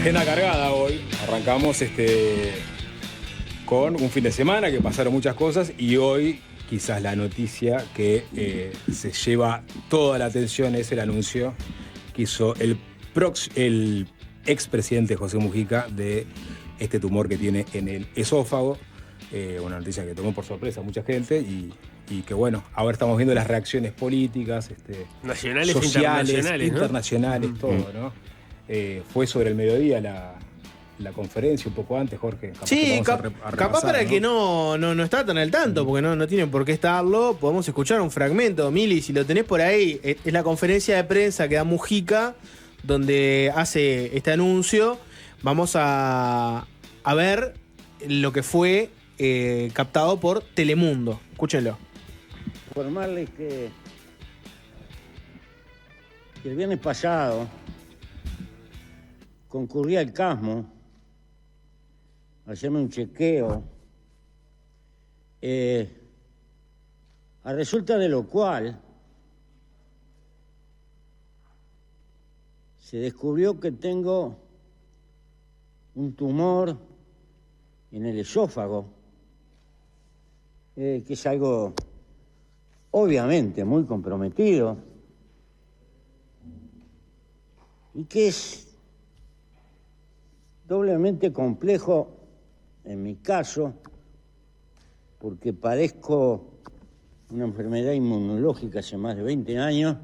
Agenda cargada hoy. Arrancamos con un fin de semana que pasaron muchas cosas y hoy quizás la noticia que se lleva toda la atención es el anuncio que hizo el expresidente José Mujica de este tumor que tiene en el esófago. Una noticia que tomó por sorpresa a mucha gente y que bueno, ahora estamos viendo las reacciones políticas, nacionales, sociales, internacionales, ¿no? Todo, ¿no? Fue sobre el mediodía la conferencia, un poco antes, Jorge. Sí, capaz para el que no está tan al tanto, porque no tienen por qué estarlo, podemos escuchar un fragmento. Mili, si lo tenés por ahí, es la conferencia de prensa que da Mujica, donde hace este anuncio. Vamos a ver lo que fue captado por Telemundo. Escúchenlo. Informarles que el viernes pasado concurrí al Casmo a hacerme un chequeo, a resulta de lo cual se descubrió que tengo un tumor en el esófago, que es algo obviamente muy comprometido y que es doblemente complejo en mi caso, porque padezco una enfermedad inmunológica hace más de 20 años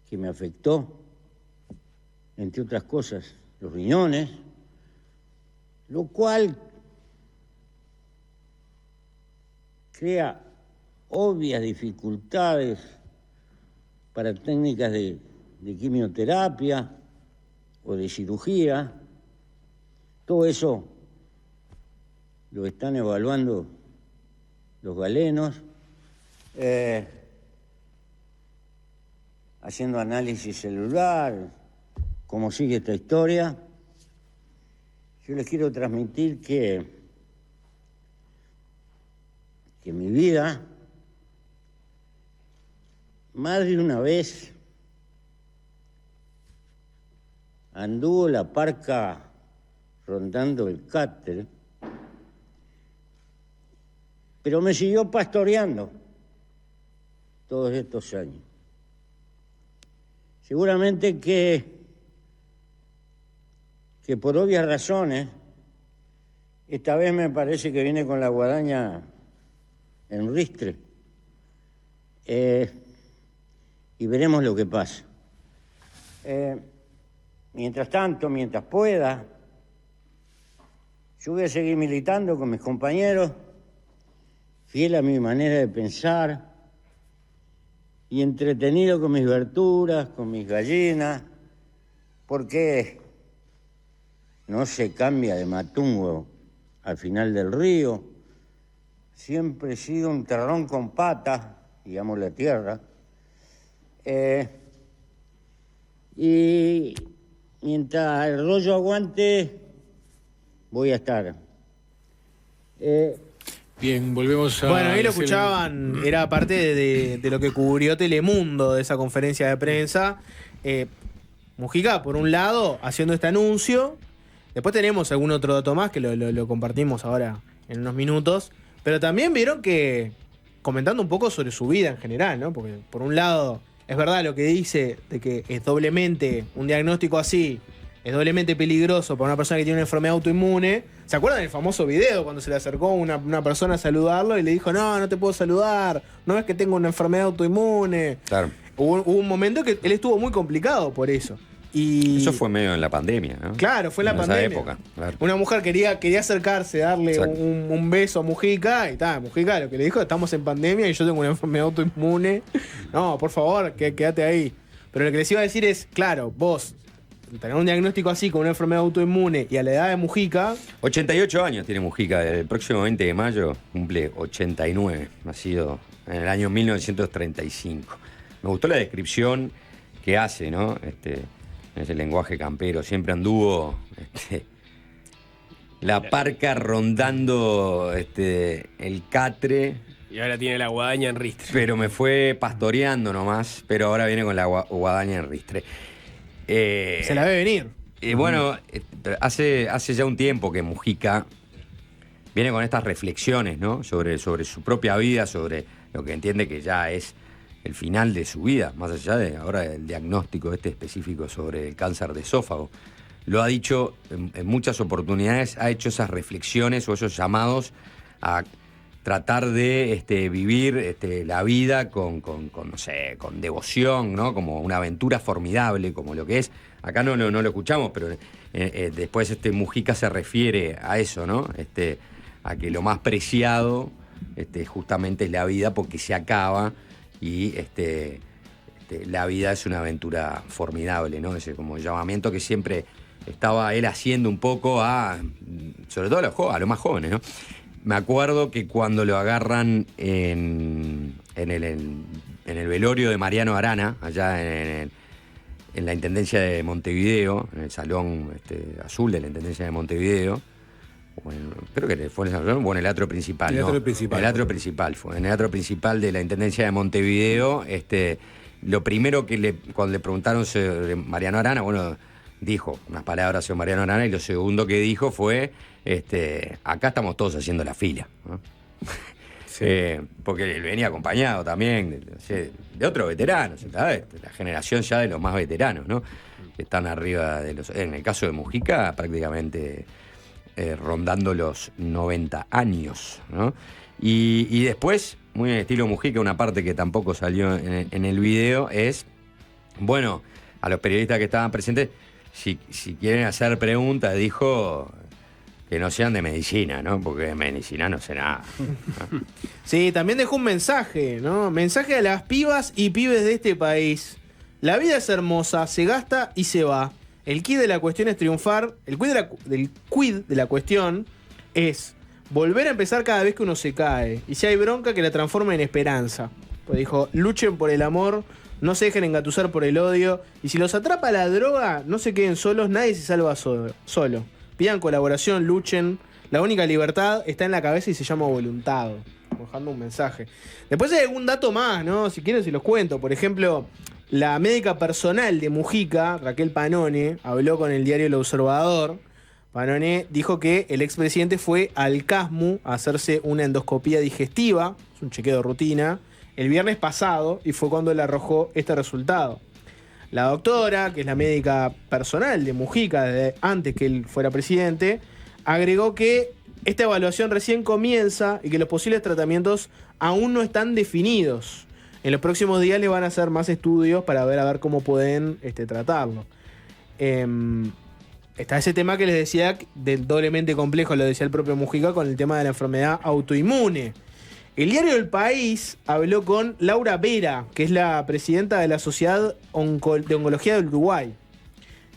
que me afectó, entre otras cosas, los riñones, lo cual crea obvias dificultades para técnicas de quimioterapia o de cirugía. Todo eso lo están evaluando los galenos, haciendo análisis celular, cómo sigue esta historia. Yo les quiero transmitir que mi vida, más de una vez, anduvo la parca rondando el cáter, pero me siguió pastoreando todos estos años. Seguramente que por obvias razones, esta vez me parece que viene con la guadaña en ristre, y veremos lo que pasa. Mientras tanto, mientras pueda, yo voy a seguir militando con mis compañeros, fiel a mi manera de pensar y entretenido con mis verduras, con mis gallinas, porque no se cambia de matungo al final del río. Siempre he sido un terrón con patas, digamos la tierra, y mientras el rollo aguante, voy a estar. Bien, volvemos a... Bueno, ahí lo escuchaban, era parte de lo que cubrió Telemundo de esa conferencia de prensa. Mujica, por un lado, haciendo este anuncio. Después tenemos algún otro dato más que lo compartimos ahora en unos minutos. Pero también vieron que, comentando un poco sobre su vida en general, ¿no? Porque por un lado, es verdad lo que dice de que es doblemente, un diagnóstico así, es doblemente peligroso para una persona que tiene una enfermedad autoinmune. ¿Se acuerdan del famoso video cuando se le acercó una persona a saludarlo y le dijo, no te puedo saludar, no es que tengo una enfermedad autoinmune? Claro. Hubo un momento que él estuvo muy complicado por eso. Y eso fue medio en la pandemia, ¿no? Claro, fue en la pandemia. Esa época, claro. Una mujer quería acercarse, darle un beso a Mujica, y Mujica lo que le dijo, estamos en pandemia y yo tengo una enfermedad autoinmune. No, por favor, quédate ahí. Pero lo que les iba a decir es, claro, vos tener un diagnóstico así con una enfermedad autoinmune y a la edad de Mujica... 88 años tiene Mujica, el próximo 20 de mayo cumple 89, nacido en el año 1935. Me gustó la descripción que hace, ¿no? Ese lenguaje campero, siempre anduvo la parca rondando el catre. Y ahora tiene la guadaña en ristre. Pero me fue pastoreando nomás, pero ahora viene con la guadaña en ristre. Se la ve venir. Bueno, hace ya un tiempo que Mujica viene con estas reflexiones, ¿no? Sobre su propia vida, sobre lo que entiende que ya es el final de su vida, más allá de ahora el diagnóstico específico sobre el cáncer de esófago. Lo ha dicho en muchas oportunidades, ha hecho esas reflexiones o esos llamados a tratar de vivir la vida con devoción, ¿no? Como una aventura formidable, como lo que es. Acá no lo escuchamos, pero después Mujica se refiere a eso, ¿no? A que lo más preciado justamente es la vida porque se acaba y la vida es una aventura formidable, ¿no? Ese como llamamiento que siempre estaba él haciendo un poco sobre todo a los más jóvenes, ¿no? Me acuerdo que cuando lo agarran en el velorio de Mariano Arana, allá en la Intendencia de Montevideo, en el Salón Azul de la Intendencia de Montevideo, bueno, creo que fue en el salón o en el atrio principal. El atrio principal. El atrio principal fue. En el atrio principal de la Intendencia de Montevideo, lo primero cuando le preguntaron sobre Mariano Arana, bueno, dijo unas palabras sobre Mariano Arana y lo segundo que dijo fue, acá estamos todos haciendo la fila, ¿no? Sí. Porque él venía acompañado también de otros veteranos, ¿sabes? La generación ya de los más veteranos, ¿no? Que están arriba de en el caso de Mujica, prácticamente rondando los 90 años, ¿no? Y después, muy en estilo Mujica, una parte que tampoco salió en el video es, bueno, a los periodistas que estaban presentes, si quieren hacer preguntas, dijo que no sean de medicina, ¿no? Porque de medicina no sé nada, ¿no? Sí, también dejó un mensaje, ¿no? Mensaje a las pibas y pibes de este país. La vida es hermosa, se gasta y se va. El quid de la cuestión es triunfar. El quid de la cuestión es volver a empezar cada vez que uno se cae. Y si hay bronca, que la transforme en esperanza. Pues dijo, luchen por el amor, no se dejen engatusar por el odio. Y si los atrapa la droga, no se queden solos, nadie se salva solo. Pidan colaboración, luchen. La única libertad está en la cabeza y se llama voluntad. Dejando un mensaje. Después hay algún dato más, ¿no? Si quieren se los cuento. Por ejemplo, la médica personal de Mujica, Raquel Panone, habló con el diario El Observador. Panone dijo que el expresidente fue al CASMU a hacerse una endoscopía digestiva, es un chequeo de rutina, el viernes pasado, y fue cuando le arrojó este resultado. La doctora, que es la médica personal de Mujica desde antes que él fuera presidente, agregó que esta evaluación recién comienza y que los posibles tratamientos aún no están definidos. En los próximos días le van a hacer más estudios para ver cómo pueden tratarlo. Está ese tema que les decía, del doblemente complejo, lo decía el propio Mujica, con el tema de la enfermedad autoinmune. El diario El País habló con Laura Vera, que es la presidenta de la Sociedad de Oncología del Uruguay.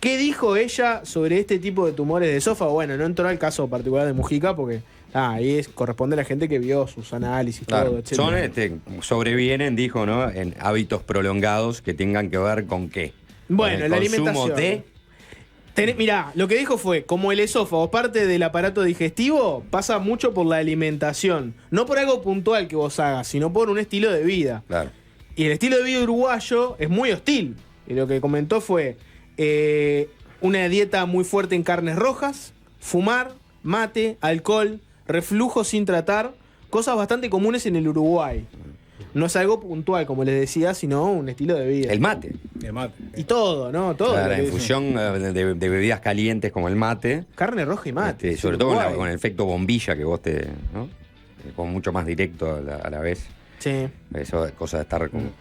¿Qué dijo ella sobre este tipo de tumores de esófago? Bueno, no entró al caso particular de Mujica porque ahí corresponde a la gente que vio sus análisis, claro, todo, etc. Sobrevienen, dijo, ¿no? En hábitos prolongados que tengan que ver con qué. Bueno, con la el consumo alimentación. Mirá, lo que dijo fue, como el esófago, parte del aparato digestivo, pasa mucho por la alimentación. No por algo puntual que vos hagas, sino por un estilo de vida. Claro. Y el estilo de vida uruguayo es muy hostil. Y lo que comentó fue una dieta muy fuerte en carnes rojas, fumar, mate, alcohol, reflujo sin tratar, cosas bastante comunes en el Uruguay. No es algo puntual, como les decía, sino un estilo de vida. El mate. El mate. Y todo, ¿no? Todo. La infusión de bebidas calientes como el mate. Carne roja y mate. Sobre todo con el efecto bombilla que vos ¿no? Como mucho más directo a la vez. Sí. Eso, cosa de estar como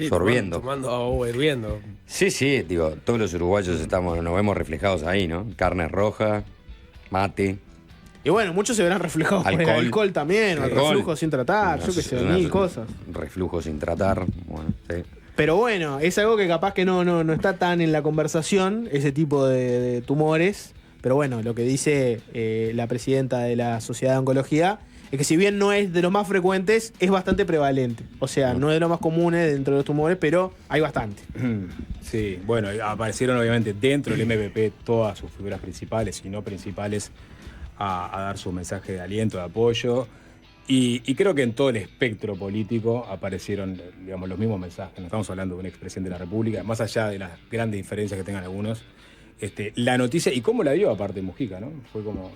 sorbiendo. Tomando agua hirviendo. Sí, digo, todos los uruguayos nos vemos reflejados ahí, ¿no? Carne roja, mate. Y bueno, muchos se verán reflejados por el alcohol también, o el reflujo sin tratar, yo qué sé, mil cosas. Reflujo sin tratar, bueno, sí. Pero bueno, es algo que capaz que no está tan en la conversación, ese tipo de tumores. Pero bueno, lo que dice la presidenta de la Sociedad de Oncología es que si bien no es de los más frecuentes, es bastante prevalente. O sea, no es de los más comunes dentro de los tumores, pero hay bastante. Sí, bueno, aparecieron obviamente dentro del MPP todas sus figuras principales y no principales a dar su mensaje de aliento, de apoyo. Y creo que en todo el espectro político aparecieron, digamos, los mismos mensajes. No estamos hablando de un expresidente de la República, más allá de las grandes diferencias que tengan algunos. La noticia, y cómo la dio aparte Mujica, ¿no? Fue como...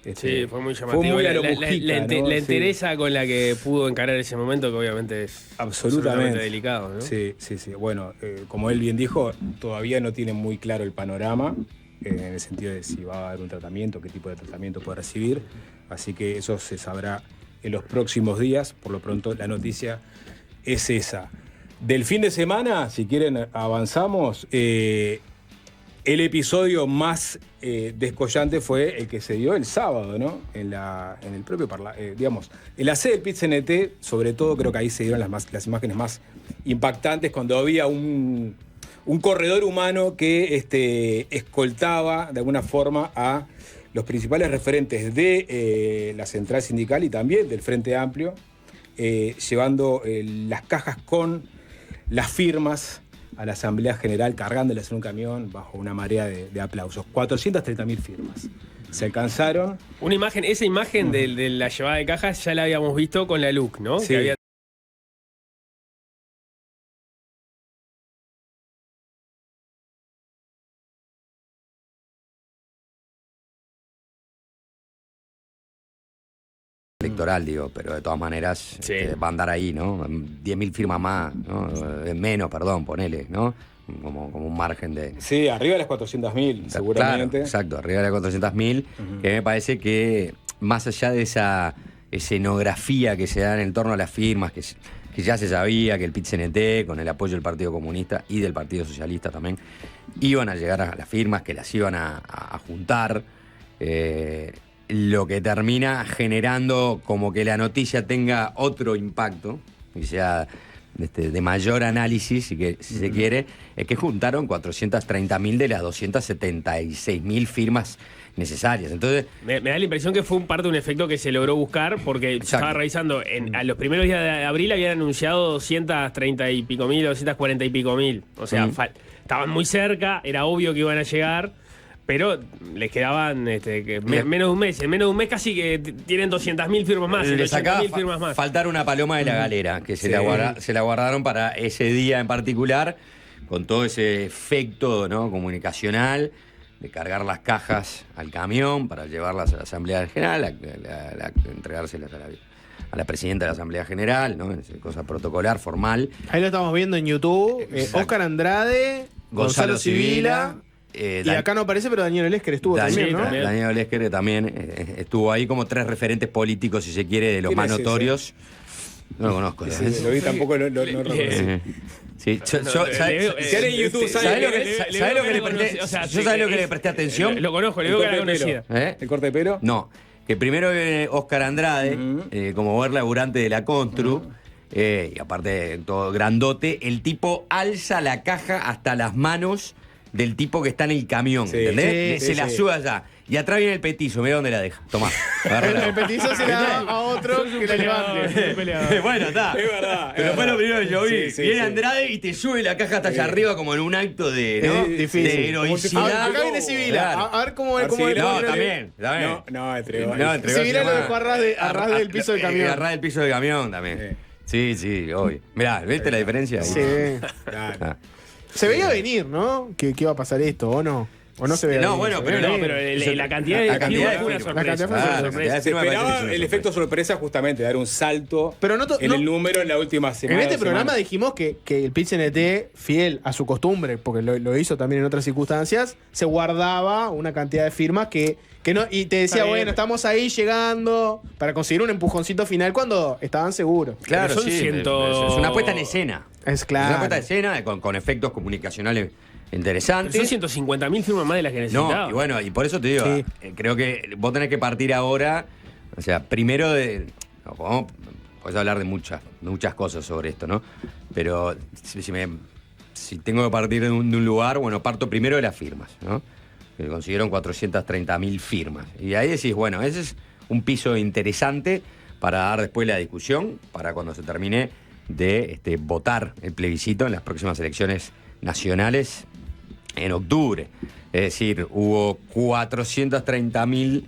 sí, fue muy llamativo. Fue muy a lo la Mujica, ¿no? la entereza con la que pudo encarar ese momento, que obviamente es absolutamente delicado, ¿no? Sí. Bueno, como él bien dijo, todavía no tiene muy claro el panorama, en el sentido de si va a haber un tratamiento, qué tipo de tratamiento puede recibir. Así que eso se sabrá en los próximos días. Por lo pronto, la noticia es esa. Del fin de semana, si quieren, avanzamos. El episodio más descollante fue el que se dio el sábado, ¿no? En el propio digamos, en la sede del PIT-CNT, sobre todo creo que ahí se dieron las imágenes más impactantes, cuando había un corredor humano que escoltaba de alguna forma a los principales referentes de la central sindical y también del Frente Amplio, llevando las cajas con las firmas a la Asamblea General, cargándolas en un camión bajo una marea de aplausos. 430.000 firmas. Se alcanzaron. Esa imagen de la llevada de cajas ya la habíamos visto con la LUC, ¿no? Sí. Que había electoral, digo, pero de todas maneras Sí. va a andar ahí, ¿no? 10.000 firmas más, ¿no? Menos, perdón, ponele, ¿no? Como un margen de... Sí, arriba de las 400.000, seguramente. Claro, exacto, arriba de las 400.000, que me parece que más allá de esa escenografía que se da en el torno a las firmas, que ya se sabía que el PIT-CNT, con el apoyo del Partido Comunista y del Partido Socialista también, iban a llegar a las firmas, que las iban a juntar, lo que termina generando como que la noticia tenga otro impacto, y sea de mayor análisis, si se quiere, es que juntaron 430.000 de las 276.000 firmas necesarias. Entonces, me da la impresión que fue parte de un efecto que se logró buscar, porque estaba revisando, a los primeros días de abril habían anunciado 230 y pico mil, 240 y pico mil. O sea, estaban muy cerca, era obvio que iban a llegar, pero les quedaban menos de un mes. En menos de un mes casi que tienen 200.000 firmas más, les acaba 80.000 firmas más. faltar una paloma de la galera, que se la guardaron para ese día en particular, con todo ese efecto, ¿no?, comunicacional, de cargar las cajas al camión para llevarlas a la Asamblea General, entregárselas a la presidenta de la Asamblea General, ¿no? Es cosa protocolar, formal. Ahí lo estamos viendo en YouTube. Óscar Andrade, Gonzalo Sibila. Y acá no aparece, pero Daniel Olesker estuvo también, ¿no? Daniel Olesker también estuvo ahí como tres referentes políticos, si se quiere, de los más notorios. No lo conozco. Lo vi, tampoco lo reconocí. Sí, en YouTube, ¿sabes lo que le presté? ¿Yo sabés lo que le presté atención? Lo conozco, le digo que era conocida. ¿El corte de pelo? No, que primero viene Óscar Andrade, como ver laburante de la Constru, y aparte todo grandote, el tipo alza la caja hasta las manos del tipo que está en el camión, ¿entendés? Se la sube allá. Y atrás viene el petizo, mira dónde la deja. Tomá. El petizo se la da a otro que la levante. Bueno, está. Es verdad. Pero fue lo primero que yo vi. Sí, viene Andrade y te sube la caja hasta allá arriba como en un acto de, ¿no? Difícil. De heroicidad. Acá viene Sibila. Claro. A ver cómo es. No, también. No, entregó. Sibila lo dejó a ras del piso del camión. A ras del piso del camión también. Sí, obvio. Mirá, ¿viste la diferencia? Sí. Claro. Se veía venir, ¿no? Que iba a pasar esto, ¿o no? ¿O no se veía No, venir? bueno, pero la cantidad de firmas fue una sorpresa. Se esperaba el efecto sorpresa, justamente, dar un salto en el número en la última semana. En este programa dijimos que el PIT-CNT, fiel a su costumbre, porque lo hizo también en otras circunstancias, se guardaba una cantidad de firmas que no, y te decía, bueno, estamos ahí llegando para conseguir un empujoncito final cuando estaban seguros. Claro, son sí, es una puesta en escena. Es claro. Es una puesta en escena con efectos comunicacionales interesantes. Son 150.000 firmas más de las que necesitaba. No, y bueno, y por eso te digo, creo que vos tenés que partir ahora, o sea, primero podés hablar de muchas cosas sobre esto, ¿no? Pero si tengo que partir de un lugar, bueno, parto primero de las firmas, ¿no? Que consiguieron 430.000 firmas. Y ahí decís, bueno, ese es un piso interesante para dar después la discusión, para cuando se termine de votar el plebiscito en las próximas elecciones nacionales en octubre. Es decir, hubo 430.000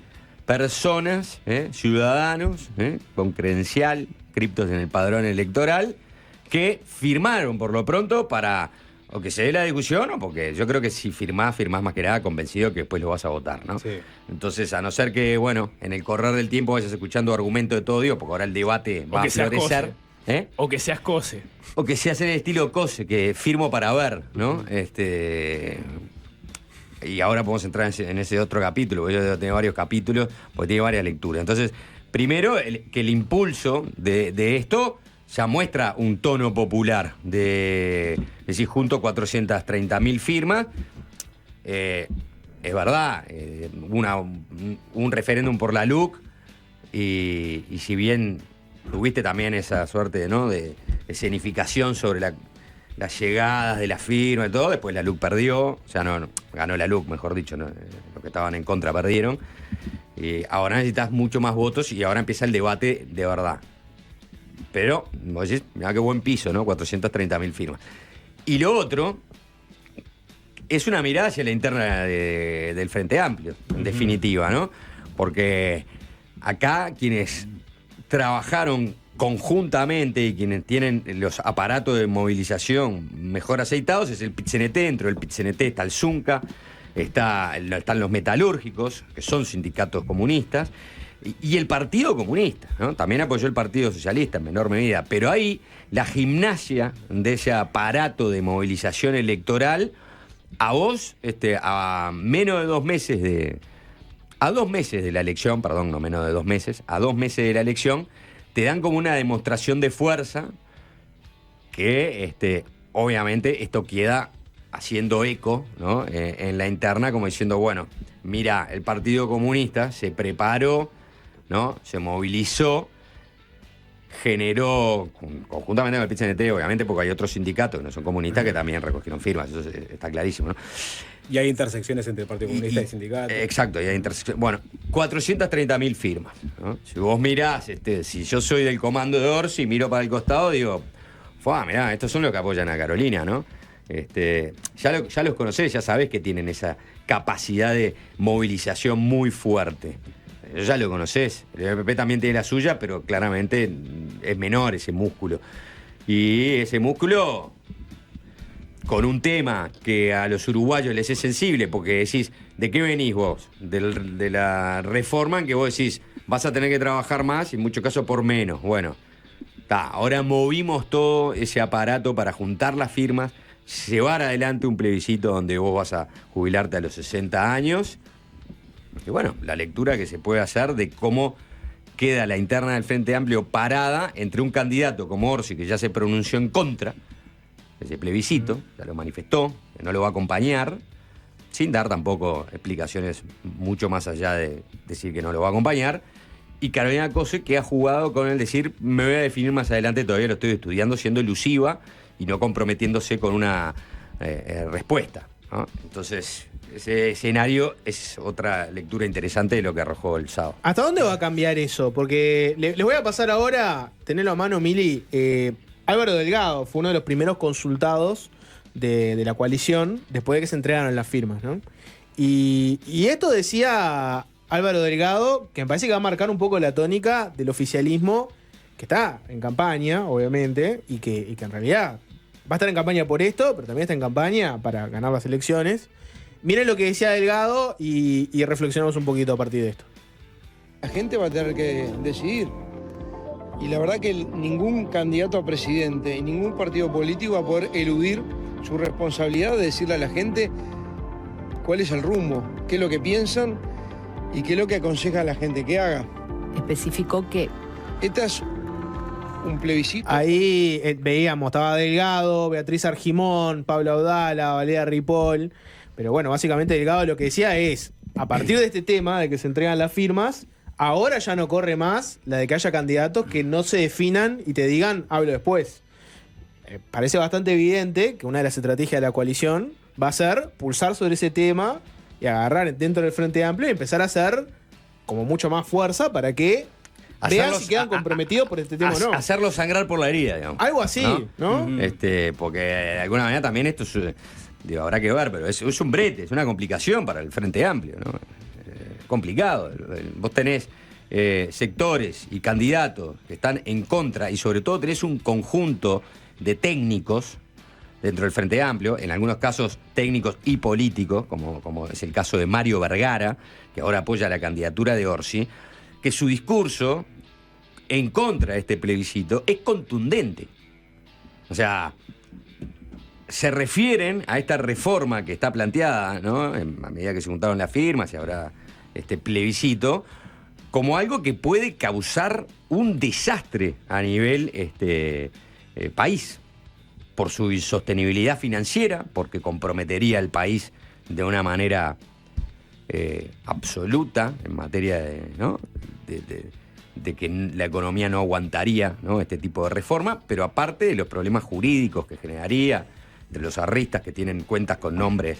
personas, ciudadanos, con credencial, criptos en el padrón electoral, que firmaron por lo pronto para o que se dé la discusión o porque yo creo que si firmás más que nada convencido que después lo vas a votar, ¿no? Sí. Entonces, a no ser que, bueno, en el correr del tiempo vayas escuchando argumentos de todo Dios, porque ahora el debate va a florecer. O que seas cose. O que seas en el estilo cose, que firmo para ver, ¿no? Y ahora podemos entrar en ese otro capítulo, porque yo tengo varios capítulos, porque tiene varias lecturas. Entonces, primero, que el impulso de esto ya muestra un tono popular de decir, junto 430.000 firmas. Es verdad, un referéndum por la LUC, y si bien tuviste también esa suerte, ¿no?, de escenificación sobre las llegadas de la firma y todo, después la LUC perdió, o sea, no ganó la LUC, mejor dicho, ¿no? Los que estaban en contra perdieron. Ahora necesitas mucho más votos y ahora empieza el debate de verdad. Pero, vos decís, mirá qué buen piso, ¿no? 430.000 firmas. Y lo otro es una mirada hacia la interna del Frente Amplio, en definitiva, ¿no? Porque acá quienes trabajaron conjuntamente y quienes tienen los aparatos de movilización mejor aceitados es el PIT-CNT. Dentro del PIT-CNT está el Zunca, están los metalúrgicos, que son sindicatos comunistas, y el Partido Comunista, ¿no? También apoyó el Partido Socialista en menor medida, pero ahí la gimnasia de ese aparato de movilización electoral, a vos, a menos de 2 meses a 2 meses de la elección, perdón, no menos de 2 meses, a 2 meses de la elección, te dan como una demostración de fuerza que, obviamente, esto queda haciendo eco, ¿no? En la interna, como diciendo, bueno, mira, el Partido Comunista se preparó, ¿no? Se movilizó, generó, conjuntamente con el PIT-CNT, obviamente, porque hay otros sindicatos que no son comunistas que también recogieron firmas, eso está clarísimo, ¿no? Y hay intersecciones entre el Partido Comunista y sindicatos. Exacto, y hay intersecciones. Bueno, 430.000 firmas, ¿no? Si vos mirás, si yo soy del comando de Orsi y miro para el costado, digo, mirá, estos son los que apoyan a Carolina, ¿no? Ya los conocés, ya sabés que tienen esa capacidad de movilización muy fuerte. Ya lo conocés. El PP también tiene la suya, pero claramente es menor ese músculo. Y ese músculo, con un tema que a los uruguayos les es sensible, porque decís, ¿de qué venís vos? De la reforma en que vos decís, vas a tener que trabajar más y en muchos casos por menos. Bueno, ahora movimos todo ese aparato para juntar las firmas, llevar adelante un plebiscito donde vos vas a jubilarte a los 60 años. Y bueno, la lectura que se puede hacer de cómo queda la interna del Frente Amplio parada entre un candidato como Orsi, que ya se pronunció en contra de ese plebiscito, ya lo manifestó, que no lo va a acompañar, sin dar tampoco explicaciones mucho más allá de decir que no lo va a acompañar, y Carolina Cose, que ha jugado con el decir, me voy a definir más adelante, todavía lo estoy estudiando, siendo elusiva y no comprometiéndose con una respuesta, ¿no? Entonces, ese escenario es otra lectura interesante de lo que arrojó el sábado. ¿Hasta dónde va a cambiar eso? Porque les voy a pasar ahora, tenerlo a mano, Mili. Álvaro Delgado fue uno de los primeros consultados de la coalición después de que se entregaron las firmas, ¿no? Y esto decía Álvaro Delgado, que me parece que va a marcar un poco la tónica del oficialismo, que está en campaña, obviamente, y que en realidad va a estar en campaña por esto, pero también está en campaña para ganar las elecciones. Miren lo que decía Delgado y reflexionamos un poquito a partir de esto. La gente va a tener que decidir. Y la verdad que ningún candidato a presidente y ningún partido político va a poder eludir su responsabilidad de decirle a la gente cuál es el rumbo, qué es lo que piensan y qué es lo que aconseja a la gente que haga. Especificó que Este es un plebiscito. Ahí veíamos, estaba Delgado, Beatriz Argimón, Pablo Audala, Valeria Ripoll. Pero bueno, básicamente Delgado lo que decía es, a partir de este tema de que se entregan las firmas, ahora ya no corre más la de que haya candidatos que no se definan y te digan, hablo después. Parece bastante evidente que una de las estrategias de la coalición va a ser pulsar sobre ese tema y agarrar dentro del Frente Amplio y empezar a hacer como mucho más fuerza para que vean si quedan comprometidos por este tema o no. Hacerlo sangrar por la herida, digamos. Algo así, ¿no? Porque de alguna manera también esto es, habrá que ver, pero es un brete, es una complicación para el Frente Amplio, ¿no? complicado. Vos tenés sectores y candidatos que están en contra y sobre todo tenés un conjunto de técnicos dentro del Frente Amplio, en algunos casos técnicos y políticos, como es el caso de Mario Vergara, que ahora apoya la candidatura de Orsi, que su discurso en contra de este plebiscito es contundente. O sea, se refieren a esta reforma que está planteada, ¿no? A medida que se juntaron las firmas y ahora este plebiscito, como algo que puede causar un desastre a nivel país, por su insostenibilidad financiera, porque comprometería al país de una manera absoluta en materia de que la economía no aguantaría, ¿no?, este tipo de reforma, pero aparte de los problemas jurídicos que generaría, de los arristas que tienen cuentas con nombres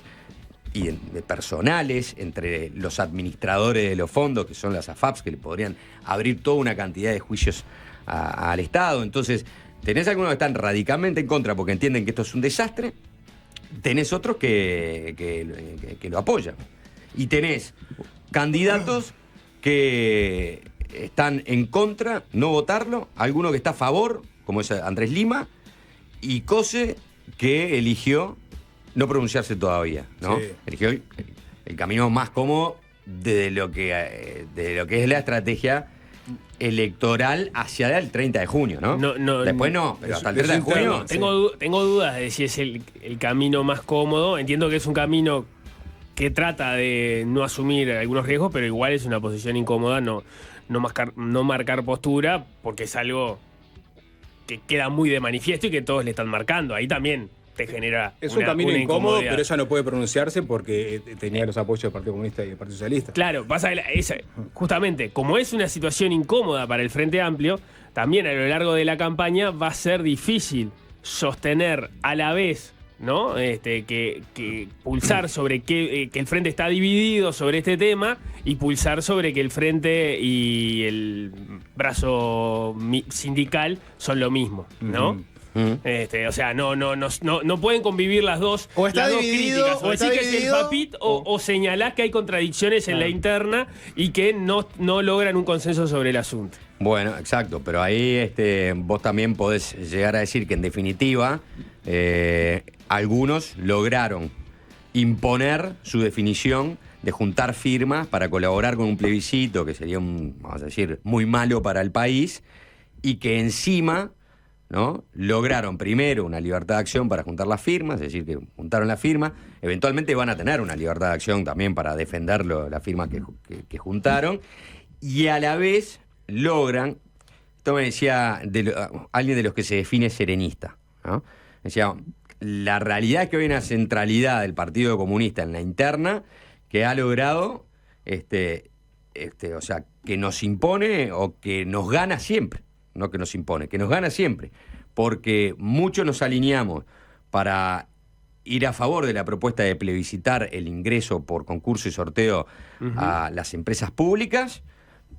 y de personales, entre los administradores de los fondos, que son las AFAPs, que le podrían abrir toda una cantidad de juicios al Estado. Entonces, tenés algunos que están radicalmente en contra porque entienden que esto es un desastre, tenés otros que lo apoyan. Y tenés candidatos que están en contra, no votarlo, alguno que está a favor, como es Andrés Lima, y Cose, que eligió no pronunciarse todavía, ¿no? Sí. Eligió el camino más cómodo de lo que es la estrategia electoral hacia el 30 de junio, ¿no? Después no, pero hasta el 30 de junio... Tengo dudas de si es el camino más cómodo. Entiendo que es un camino que trata de no asumir algunos riesgos, pero igual es una posición incómoda no marcar postura, porque es algo que queda muy de manifiesto y que todos le están marcando. Ahí también te genera es un camino incómodo, pero ella no puede pronunciarse porque tenía los apoyos del Partido Comunista y del Partido Socialista. Claro, justamente, como es una situación incómoda para el Frente Amplio, también a lo largo de la campaña va a ser difícil sostener a la vez, ¿no? Que pulsar sobre que el Frente está dividido sobre este tema y pulsar sobre que el Frente y el brazo sindical son lo mismo, ¿no? O sea, no pueden convivir las dos. O está dividido, críticas. O decir que es el papit o señalás que hay contradicciones en la interna y que no logran un consenso sobre el asunto. Bueno, exacto, pero ahí vos también podés llegar a decir que en definitiva algunos lograron imponer su definición de juntar firmas para colaborar con un plebiscito que sería vamos a decir, muy malo para el país, y que encima, ¿no?, lograron primero una libertad de acción para juntar las firmas, es decir, que juntaron las firmas, eventualmente van a tener una libertad de acción también para defender la firma que juntaron, y a la vez logran, esto me decía alguien de los que se define serenista, ¿no? Decía, la realidad es que hay una centralidad del Partido Comunista en la interna que ha logrado, o sea, que nos impone o que nos gana siempre. No que nos impone, que nos gana siempre, porque muchos nos alineamos para ir a favor de la propuesta de plebiscitar el ingreso por concurso y sorteo a las empresas públicas,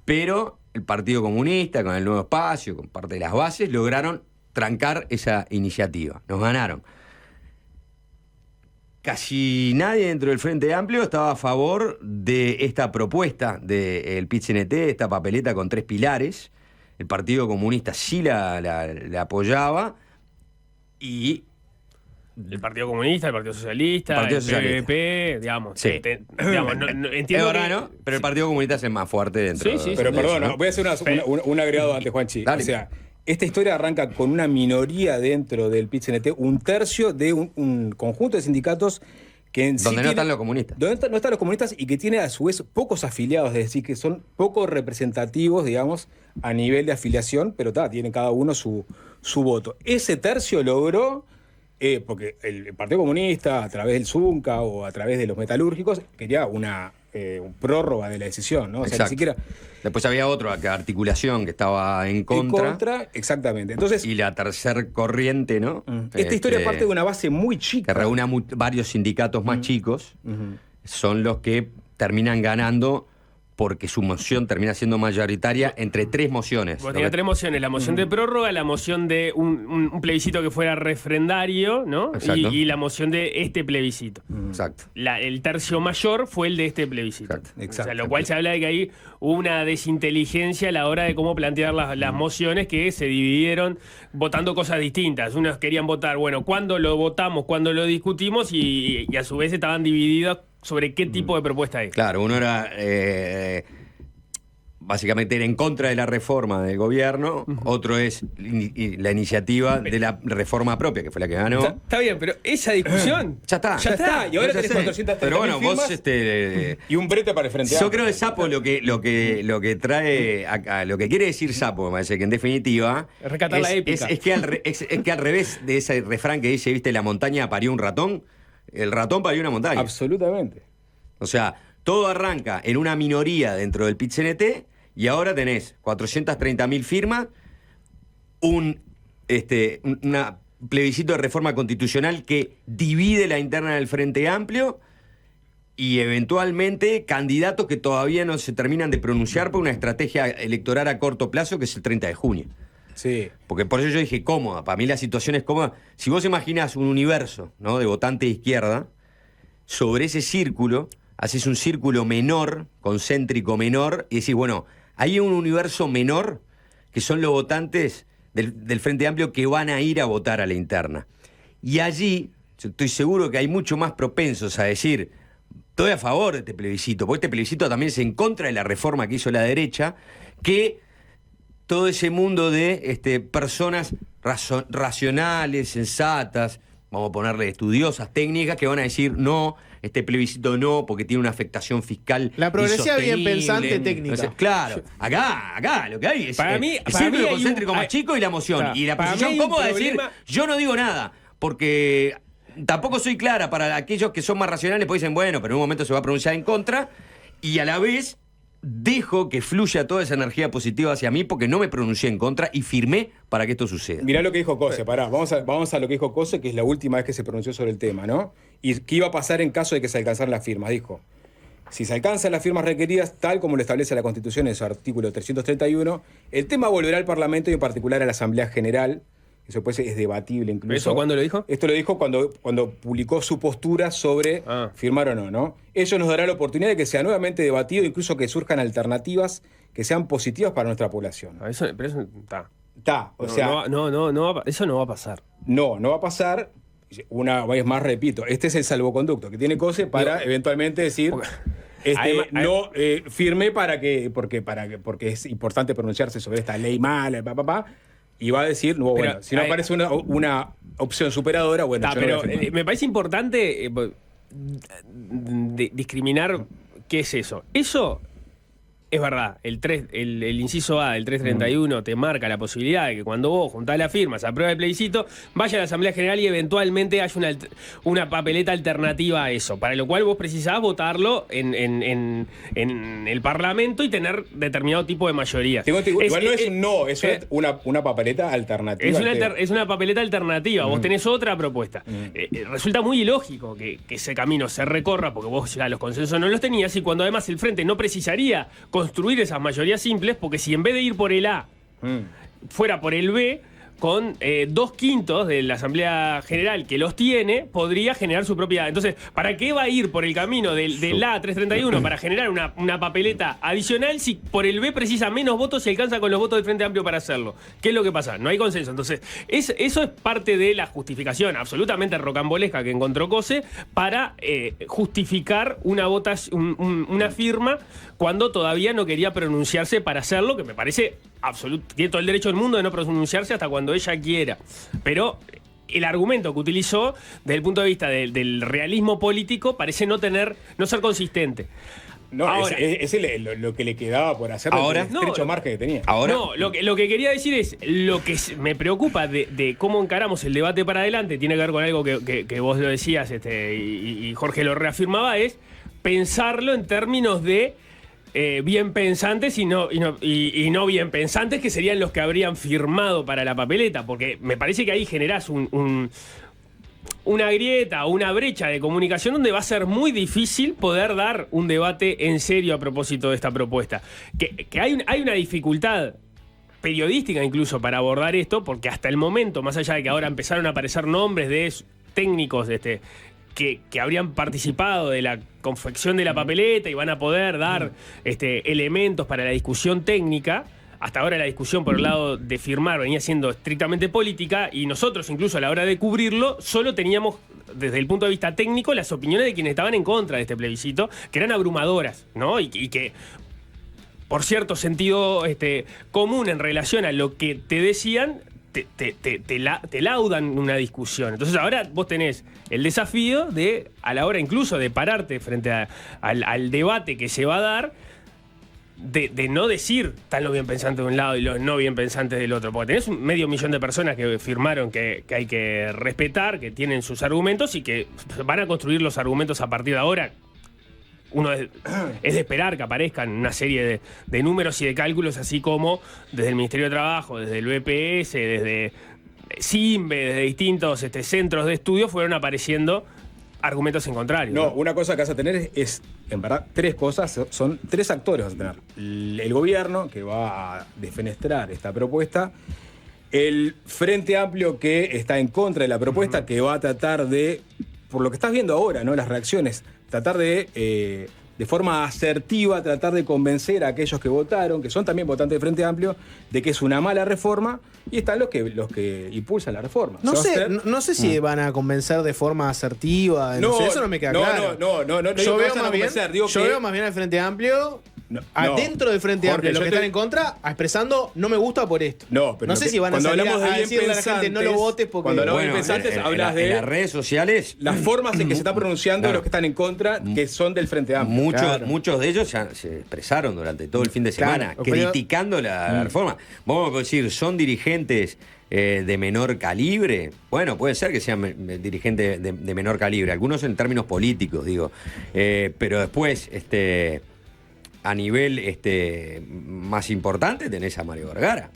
pero el Partido Comunista, con el Nuevo Espacio, con parte de las bases, lograron trancar esa iniciativa, nos ganaron. Casi nadie dentro del Frente Amplio estaba a favor de esta propuesta del PIT-CNT, esta papeleta con 3 pilares. El Partido Comunista sí la apoyaba, y el Partido Comunista, el Partido Socialista, el PVP, digamos. Sí. Entiendo verdad, ¿no? Pero el Partido Comunista es el más fuerte dentro. Sí, pero perdón, ¿no? Voy a hacer un agregado antes, Juanchi. Dale. O sea, esta historia arranca con una minoría dentro del PIT-CNT, un tercio de un conjunto de sindicatos que en donde no están los comunistas. Donde no están los comunistas y que tiene a su vez pocos afiliados, es decir, que son poco representativos, digamos, a nivel de afiliación, pero tienen cada uno su voto. Ese tercio logró, porque el Partido Comunista, a través del Zunca o a través de los metalúrgicos, quería una prórroga de la decisión, ¿no? O sea, ni siquiera... Después había otra articulación que estaba en contra. Exactamente. Entonces, y la tercer corriente, ¿no? Esta historia parte de una base muy chica. Que reúne a varios sindicatos más chicos, son los que terminan ganando porque su moción termina siendo mayoritaria entre 3 mociones. Vos tenías 3 mociones, la moción de prórroga, la moción de un plebiscito que fuera refrendario, ¿no? Y la moción de este plebiscito. Exacto. El tercio mayor fue el de este plebiscito. Exacto. O sea, lo cual se habla de que hay una desinteligencia a la hora de cómo plantear las mociones que se dividieron votando cosas distintas. Unos querían votar, bueno, cuándo lo votamos, cuándo lo discutimos y a su vez estaban divididos sobre qué tipo de propuesta es. Claro, uno era básicamente era en contra de la reforma del gobierno, otro es la iniciativa de la reforma propia, que fue la que ganó. Está bien, pero esa discusión... Ya está. Y ahora tenés 430.000 Pero bueno, firmas vos y un brete para el Frente Yo Amplio. creo que Sapo lo que trae acá, lo que quiere decir Sapo, me parece que en definitiva Rescatar la épica. es que al revés de ese refrán que dice, viste, la montaña parió un ratón, el ratón parió una montaña. Absolutamente. O sea, todo arranca en una minoría dentro del PIT-CNT y ahora tenés 430.000 firmas, un plebiscito de reforma constitucional que divide la interna del Frente Amplio y eventualmente candidatos que todavía no se terminan de pronunciar por una estrategia electoral a corto plazo que es el 30 de junio. Sí. Porque por eso yo dije cómoda, para mí la situación es cómoda. Si vos imaginás un universo, ¿no?, de votante de izquierda, sobre ese círculo haces un círculo menor, concéntrico menor, y decís, bueno, hay un universo menor que son los votantes del Frente Amplio que van a ir a votar a la interna. Y allí, yo estoy seguro que hay mucho más propensos a decir, estoy a favor de este plebiscito, porque este plebiscito también es en contra de la reforma que hizo la derecha, que todo ese mundo de personas racionales, sensatas, vamos a ponerle estudiosas, técnicas, que van a decir no, este plebiscito no, porque tiene una afectación fiscal. La progresiva bien insostenible. pensante técnica. Entonces, claro, acá lo que hay es Para mí- el para círculo mí hay concéntrico un- más chico y la moción. Claro, Y la para mí posición hay un cómoda de decir, problema- yo no digo nada, porque tampoco soy clara para aquellos que son más racionales, pues dicen, bueno, pero en un momento se va a pronunciar en contra, y a la vez dejo que fluya toda esa energía positiva hacia mí porque no me pronuncié en contra y firmé para que esto suceda. Mirá lo que dijo Cose, pará, vamos a lo que dijo Cose, que es la última vez que se pronunció sobre el tema, ¿no? Y qué iba a pasar en caso de que se alcanzaran las firmas. Dijo, si se alcanzan las firmas requeridas, tal como lo establece la Constitución en su artículo 331, el tema volverá al Parlamento y en particular a la Asamblea General. Eso pues es debatible incluso. ¿Eso cuándo lo dijo? Esto lo dijo cuando publicó su postura sobre firmar o no, ¿no? Ello nos dará la oportunidad de que sea nuevamente debatido, incluso que surjan alternativas que sean positivas para nuestra población. Pero eso está. Eso no va a pasar. No va a pasar. Una vez más repito, este es el salvoconducto que tiene Cose para eventualmente decir firme porque es importante pronunciarse sobre esta ley mala, y va a decir, bueno, si no aparece una opción superadora, bueno, yo pero no voy a firmar. me parece importante discriminar qué es eso. Eso es verdad, el inciso A del 331 te marca la posibilidad de que cuando vos juntás las firmas, aprueba el plebiscito, vaya a la Asamblea General y eventualmente haya una papeleta alternativa a eso, para lo cual vos precisás votarlo en el Parlamento y tener determinado tipo de mayoría. Igual no es un no, eso es una papeleta alternativa. Es una papeleta alternativa, vos tenés otra propuesta. Resulta muy ilógico que ese camino se recorra, porque vos ya los consensos no los tenías, y cuando además el Frente no precisaría construir esas mayorías simples, porque si en vez de ir por el A fuera por el B, con 2/5 de la Asamblea General que los tiene, podría generar su propia... Entonces, ¿para qué va a ir por el camino del A 331 para generar una papeleta adicional si por el B precisa menos votos y alcanza con los votos del Frente Amplio para hacerlo? ¿Qué es lo que pasa? No hay consenso. Entonces, eso es parte de la justificación absolutamente rocambolesca que encontró Cose para justificar una firma cuando todavía no quería pronunciarse para hacerlo, que me parece tiene todo el derecho del mundo de no pronunciarse hasta cuando ella quiera. Pero el argumento que utilizó desde el punto de vista del realismo político parece no ser consistente. No, ahora, es lo que le quedaba por hacer, el estrecho margen que tenía. Ahora, no, lo que quería decir es, lo que me preocupa de cómo encaramos el debate para adelante, tiene que ver con algo que vos lo decías y Jorge lo reafirmaba, es pensarlo en términos de bien pensantes y no bien pensantes, que serían los que habrían firmado para la papeleta, porque me parece que ahí generás una grieta o una brecha de comunicación donde va a ser muy difícil poder dar un debate en serio a propósito de esta propuesta. Que hay una dificultad periodística incluso para abordar esto, porque hasta el momento, más allá de que ahora empezaron a aparecer nombres de técnicos que habrían participado de la confección de la papeleta y van a poder dar elementos para la discusión técnica. Hasta ahora la discusión por el lado de firmar venía siendo estrictamente política, y nosotros incluso a la hora de cubrirlo solo teníamos desde el punto de vista técnico las opiniones de quienes estaban en contra de este plebiscito, que eran abrumadoras, ¿no? Y que por cierto sentido común en relación a lo que te decían, te laudan una discusión. Entonces ahora vos tenés el desafío de, a la hora incluso de pararte frente al debate que se va a dar, de no decir están los bien pensantes de un lado y los no bien pensantes del otro, porque tenés 500.000 de personas que firmaron que hay que respetar, que tienen sus argumentos y que van a construir los argumentos a partir de ahora. Uno es de esperar que aparezcan una serie de números y de cálculos, así como desde el Ministerio de Trabajo, desde el BPS, desde CIMBE, desde distintos centros de estudio fueron apareciendo argumentos en contrario. No, una cosa que vas a tener es, en verdad, tres cosas, son tres actores vas a tener. El gobierno, que va a defenestrar esta propuesta, el Frente Amplio, que está en contra de la propuesta, que va a tratar de, por lo que estás viendo ahora, ¿no? Las reacciones, tratar de forma asertiva, tratar de convencer a aquellos que votaron, que son también votantes del Frente Amplio, de que es una mala reforma, y están los que impulsan la reforma. No sé si van a convencer de forma asertiva, no sé, eso no me queda claro. No, yo veo más bien al Frente Amplio, adentro del Frente Amplio, los que están en contra, expresando no me gusta por esto. No sé si van a salir a decirle a la gente no lo votes porque... Cuando hablamos de bien pensantes, hablas de las redes sociales, las formas en que se está pronunciando los que están en contra, que son del Frente Amplio. Muchos de ellos ya se expresaron durante todo el fin de semana, criticando la reforma. Vamos a decir, ¿son dirigentes de menor calibre? Bueno, puede ser que sean dirigentes de menor calibre, algunos en términos políticos, digo. Pero después, a nivel más importante, tenés a Mario Vergara.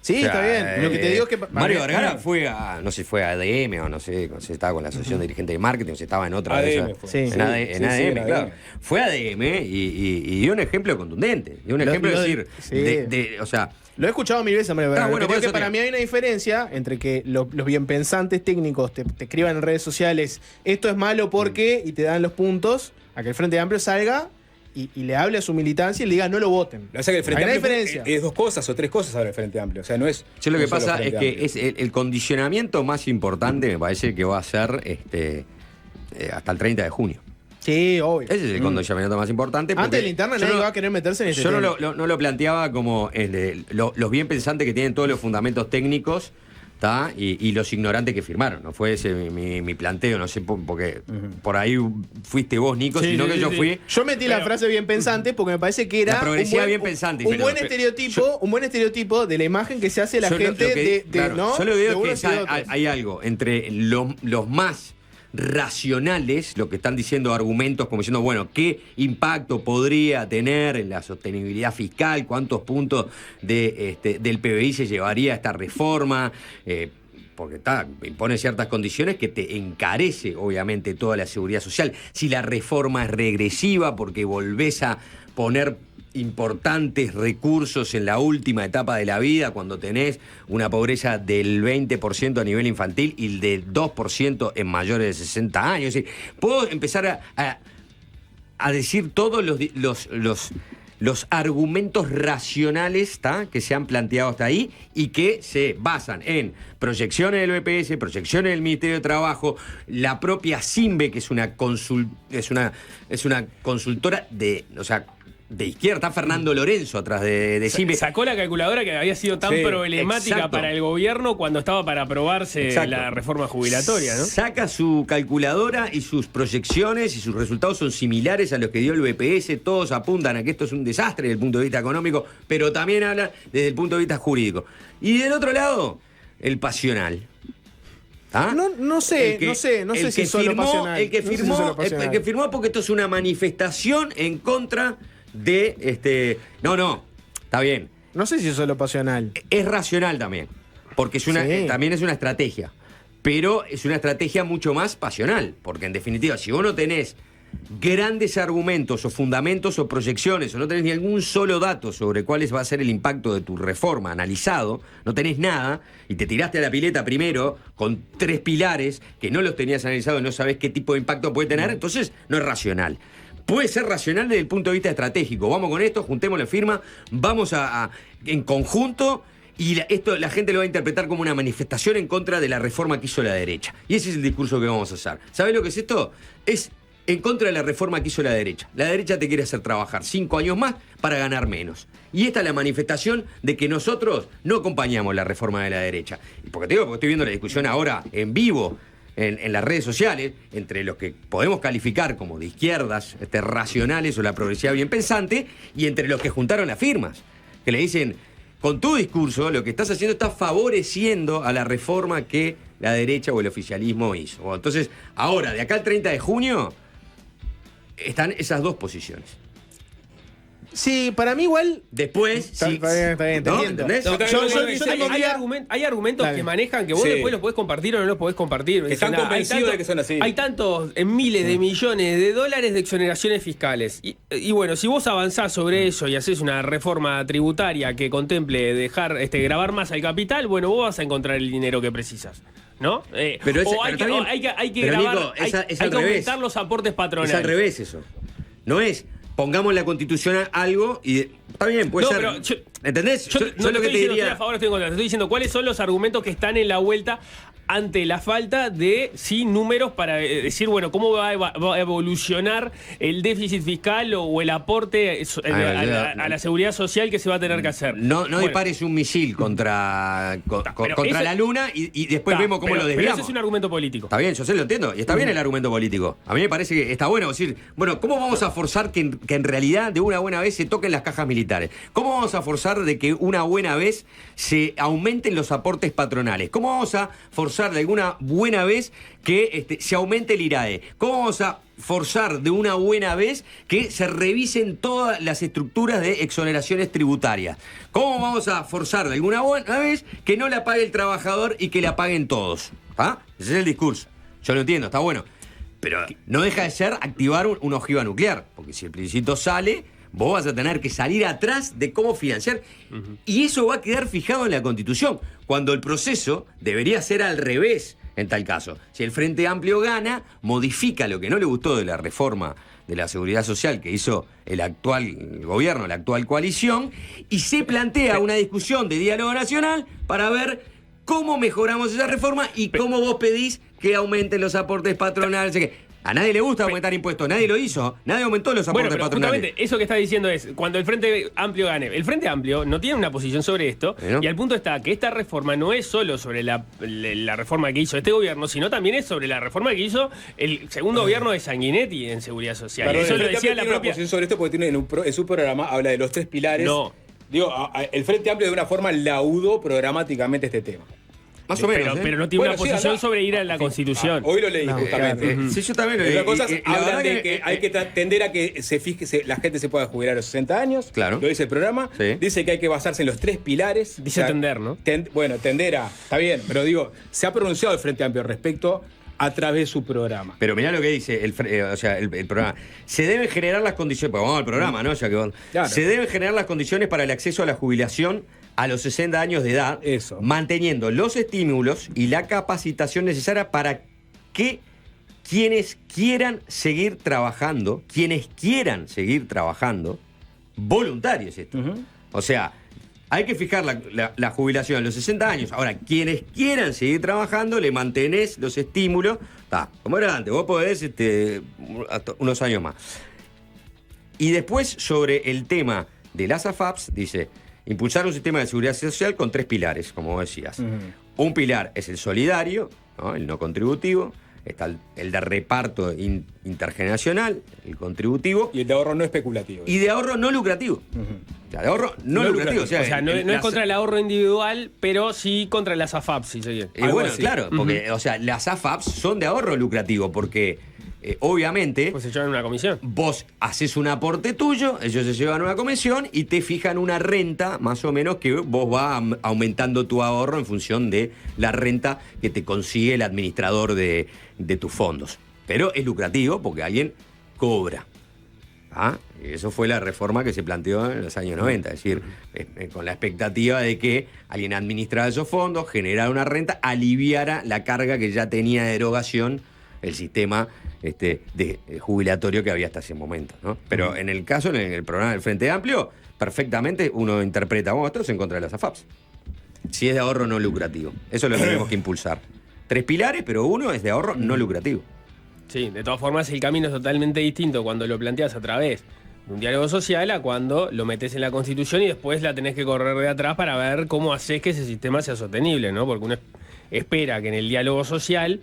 Sí, está bien. Lo que te digo es que Mario Vergara fue a, no sé si fue a ADM o no sé si estaba con la Asociación de Dirigentes de Marketing o si estaba en otra ADM de esas. En ADM, claro. Fue a ADM y dio un ejemplo contundente. Dio un ejemplo o sea, lo he escuchado mil veces, Mario Vergara. Bueno, creo que para mí hay una diferencia entre que los bien pensantes técnicos te escriban en redes sociales esto es malo porque y te dan los puntos, a que el Frente Amplio salga y le hable a su militancia y le diga no lo voten. O sea que el Frente Amplio es dos cosas o tres cosas ahora el Frente Amplio. O sea, no es. Yo lo que pasa es que es el condicionamiento más importante, me parece que va a ser hasta el 30 de junio. Sí, obvio. Ese es el condicionamiento más importante. Antes de la interna nadie va a querer meterse en ese tema. Yo no lo planteaba como los bien pensantes que tienen todos los fundamentos técnicos. Y los ignorantes que firmaron. No fue ese mi planteo, no sé, porque por ahí fuiste vos, Nico, sino que yo fui. Yo metí la frase bien pensante porque me parece que era la progresiva bien pensante. Un buen estereotipo de la imagen que se hace la gente ¿no? Yo lo veo que hay algo entre los más racionales, lo que están diciendo argumentos como diciendo, bueno, ¿qué impacto podría tener en la sostenibilidad fiscal? ¿Cuántos puntos del PBI se llevaría a esta reforma? Porque impone ciertas condiciones que te encarece, obviamente, toda la seguridad social. Si la reforma es regresiva porque volvés a poner importantes recursos en la última etapa de la vida, cuando tenés una pobreza del 20% a nivel infantil y del 2% en mayores de 60 años. Es decir, puedo empezar a decir todos los argumentos racionales que se han planteado hasta ahí y que se basan en proyecciones del BPS, proyecciones del Ministerio de Trabajo, la propia CIMBE, que es una consultora de izquierda. Está Fernando Lorenzo atrás de CIMBE. Sacó la calculadora que había sido tan problemática para el gobierno cuando estaba para aprobarse la reforma jubilatoria, ¿no? Saca su calculadora y sus proyecciones y sus resultados son similares a los que dio el BPS. Todos apuntan a que esto es un desastre desde el punto de vista económico, pero también hablan desde el punto de vista jurídico. Y del otro lado, el pasional. No sé si solo pasional. El que firmó porque esto es una manifestación en contra de está bien. No sé si es solo pasional. Es racional también, porque también es una estrategia. pero es una estrategia mucho más pasional, porque en definitiva, si vos no tenés grandes argumentos o fundamentos o proyecciones, o no tenés ni algún solo dato sobre cuál va a ser el impacto de tu reforma analizado, no tenés nada, y te tiraste a la pileta primero con 3 pilares que no los tenías analizados y no sabés qué tipo de impacto puede tener, entonces no es racional. Puede ser racional desde el punto de vista estratégico. Vamos con esto, juntemos la firma, vamos en conjunto, y esto la gente lo va a interpretar como una manifestación en contra de la reforma que hizo la derecha. Y ese es el discurso que vamos a hacer. ¿Sabés lo que es esto? Es en contra de la reforma que hizo la derecha. La derecha te quiere hacer trabajar 5 años más para ganar menos. Y esta es la manifestación de que nosotros no acompañamos la reforma de la derecha. Y porque estoy viendo la discusión ahora en vivo en las redes sociales, entre los que podemos calificar como de izquierdas, racionales o la progresividad bien pensante, y entre los que juntaron las firmas, que le dicen, con tu discurso, lo que estás haciendo está favoreciendo a la reforma que la derecha o el oficialismo hizo. Bueno, entonces, ahora, de acá al 30 de junio, están esas dos posiciones. Sí, para mí igual. Después, Está bien, te ¿no? entiendo. ¿Entendés? Hay argumentos que manejan que vos después los podés compartir o no los podés compartir. Que están convencidos de que son así. Hay tantos miles de millones de dólares de exoneraciones fiscales. Y bueno, si vos avanzás sobre eso y haces una reforma tributaria que contemple dejar gravar más al capital, bueno, vos vas a encontrar el dinero que precisas. ¿No? Hay que grabar, Nico, hay que aumentar los aportes patronales. Es al revés eso. No es pongamos en la Constitución algo y está bien, puede ser. Pero ¿entendés? Yo no lo que te diría. Estoy a favor, estoy en contra. Te estoy diciendo cuáles son los argumentos que están en la vuelta ante la falta de números para decir, bueno, cómo va a evolucionar el déficit fiscal o el aporte a la seguridad social que se va a tener que hacer. No dispares un misil contra la luna y después vemos cómo lo desviamos. Pero ese es un argumento político. Está bien, yo sé, lo entiendo. Y está bien el argumento político. A mí me parece que está bueno decir, bueno, ¿cómo vamos a forzar que en realidad de una buena vez se toquen las cajas militares? ¿Cómo vamos a forzar de que una buena vez se aumenten los aportes patronales? ¿Cómo vamos a forzar de alguna buena vez que se aumente el IRAE? ¿Cómo vamos a forzar de una buena vez que se revisen todas las estructuras de exoneraciones tributarias? ¿Cómo vamos a forzar de alguna buena vez que no la pague el trabajador y que la paguen todos? ¿Ah? Ese es el discurso. Yo lo entiendo, está bueno. Pero no deja de ser activar una ojiva nuclear, porque si el plebiscito sale, vos vas a tener que salir atrás de cómo financiar. Y eso va a quedar fijado en la Constitución, cuando el proceso debería ser al revés en tal caso. Si el Frente Amplio gana, modifica lo que no le gustó de la reforma de la seguridad social que hizo el actual gobierno, la actual coalición, y se plantea una discusión de diálogo nacional para ver cómo mejoramos esa reforma y cómo vos pedís que aumenten los aportes patronales. A nadie le gusta aumentar impuestos, nadie lo hizo, nadie aumentó los aportes patronales. Justamente eso que está diciendo es, cuando el Frente Amplio gane, el Frente Amplio no tiene una posición sobre esto, y al punto está que esta reforma no es solo sobre la reforma que hizo este gobierno, sino también es sobre la reforma que hizo el segundo gobierno de Sanguinetti en seguridad social. Claro, eso lo decía la propia. Posición sobre esto porque tiene en su programa habla de los 3 pilares. No. Digo, el Frente Amplio de una forma laudó programáticamente este tema. Más o menos. Pero no tiene una posición sobre ir a la Constitución. Hoy lo leí justamente. Sí, yo también lo leí. Las cosas hablan de que hay que tender a que la gente se pueda jubilar a los 60 años. Claro. Lo dice el programa. Sí. Dice que hay que basarse en los 3 pilares. Dice tender, ¿no? Tender a. Está bien, pero digo, se ha pronunciado el Frente Amplio respecto a través de su programa. Pero mirá lo que dice el programa. Se deben generar las condiciones. Pues vamos al programa, ¿no? Claro. Se deben generar las condiciones para el acceso a la jubilación a los 60 años de edad, manteniendo los estímulos y la capacitación necesaria para que quienes quieran seguir trabajando, voluntarios esto. O sea, hay que fijar la jubilación a los 60 años. Ahora, quienes quieran seguir trabajando, le mantenés los estímulos. Como era antes, vos podés hasta unos años más. Y después, sobre el tema de las AFAPs, dice: impulsar un sistema de seguridad social con 3 pilares, como vos decías. Un pilar es el solidario, ¿no? El no contributivo. Está el de reparto intergeneracional, el contributivo. Y el de ahorro no especulativo. Y de ahorro no lucrativo. O sea, de ahorro no lucrativo. O sea, no es contra el ahorro individual, pero sí contra las AFAPs, si se quiere. Y bueno, claro, porque o sea, las AFAPs son de ahorro lucrativo, porque obviamente, Pues se llevan una comisión. vos haces un aporte tuyo, ellos se llevan una comisión y te fijan una renta, más o menos, que vos vas aumentando tu ahorro en función de la renta que te consigue el administrador de tus fondos. Pero es lucrativo porque alguien cobra. ¿Ah? Eso fue la reforma que se planteó en los años 90, es decir, con la expectativa de que alguien administrara esos fondos, generara una renta, aliviara la carga que ya tenía de erogación el sistema de jubilatorio que había hasta ese momento, ¿no? Pero en el caso, en el programa del Frente Amplio, perfectamente uno interpreta, esto es en contra de las AFAPs. Si es de ahorro no lucrativo. Eso lo tenemos que impulsar. 3 pilares, pero uno es de ahorro no lucrativo. Sí, de todas formas el camino es totalmente distinto cuando lo planteas a través de un diálogo social a cuando lo metes en la Constitución y después la tenés que correr de atrás para ver cómo haces que ese sistema sea sostenible, ¿no? Porque uno espera que en el diálogo social,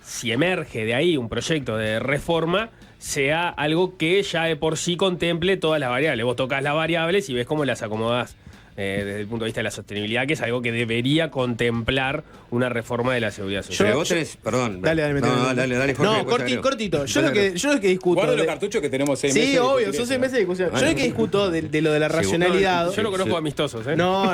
si emerge de ahí un proyecto de reforma, sea algo que ya de por sí contemple todas las variables. Vos tocas las variables y ves cómo las acomodás. Desde el punto de vista de la sostenibilidad, que es algo que debería contemplar una reforma de la seguridad social. Pero vos tenés, perdón. Dale, dale, Jorge. No, cortito. Yo lo que discuto. Guarda los cartuchos que tenemos 6 meses. Sí, obvio, son 6 meses de discusión. Yo lo que discuto de lo de la racionalidad. Yo no conozco amistosos, ¿eh? No,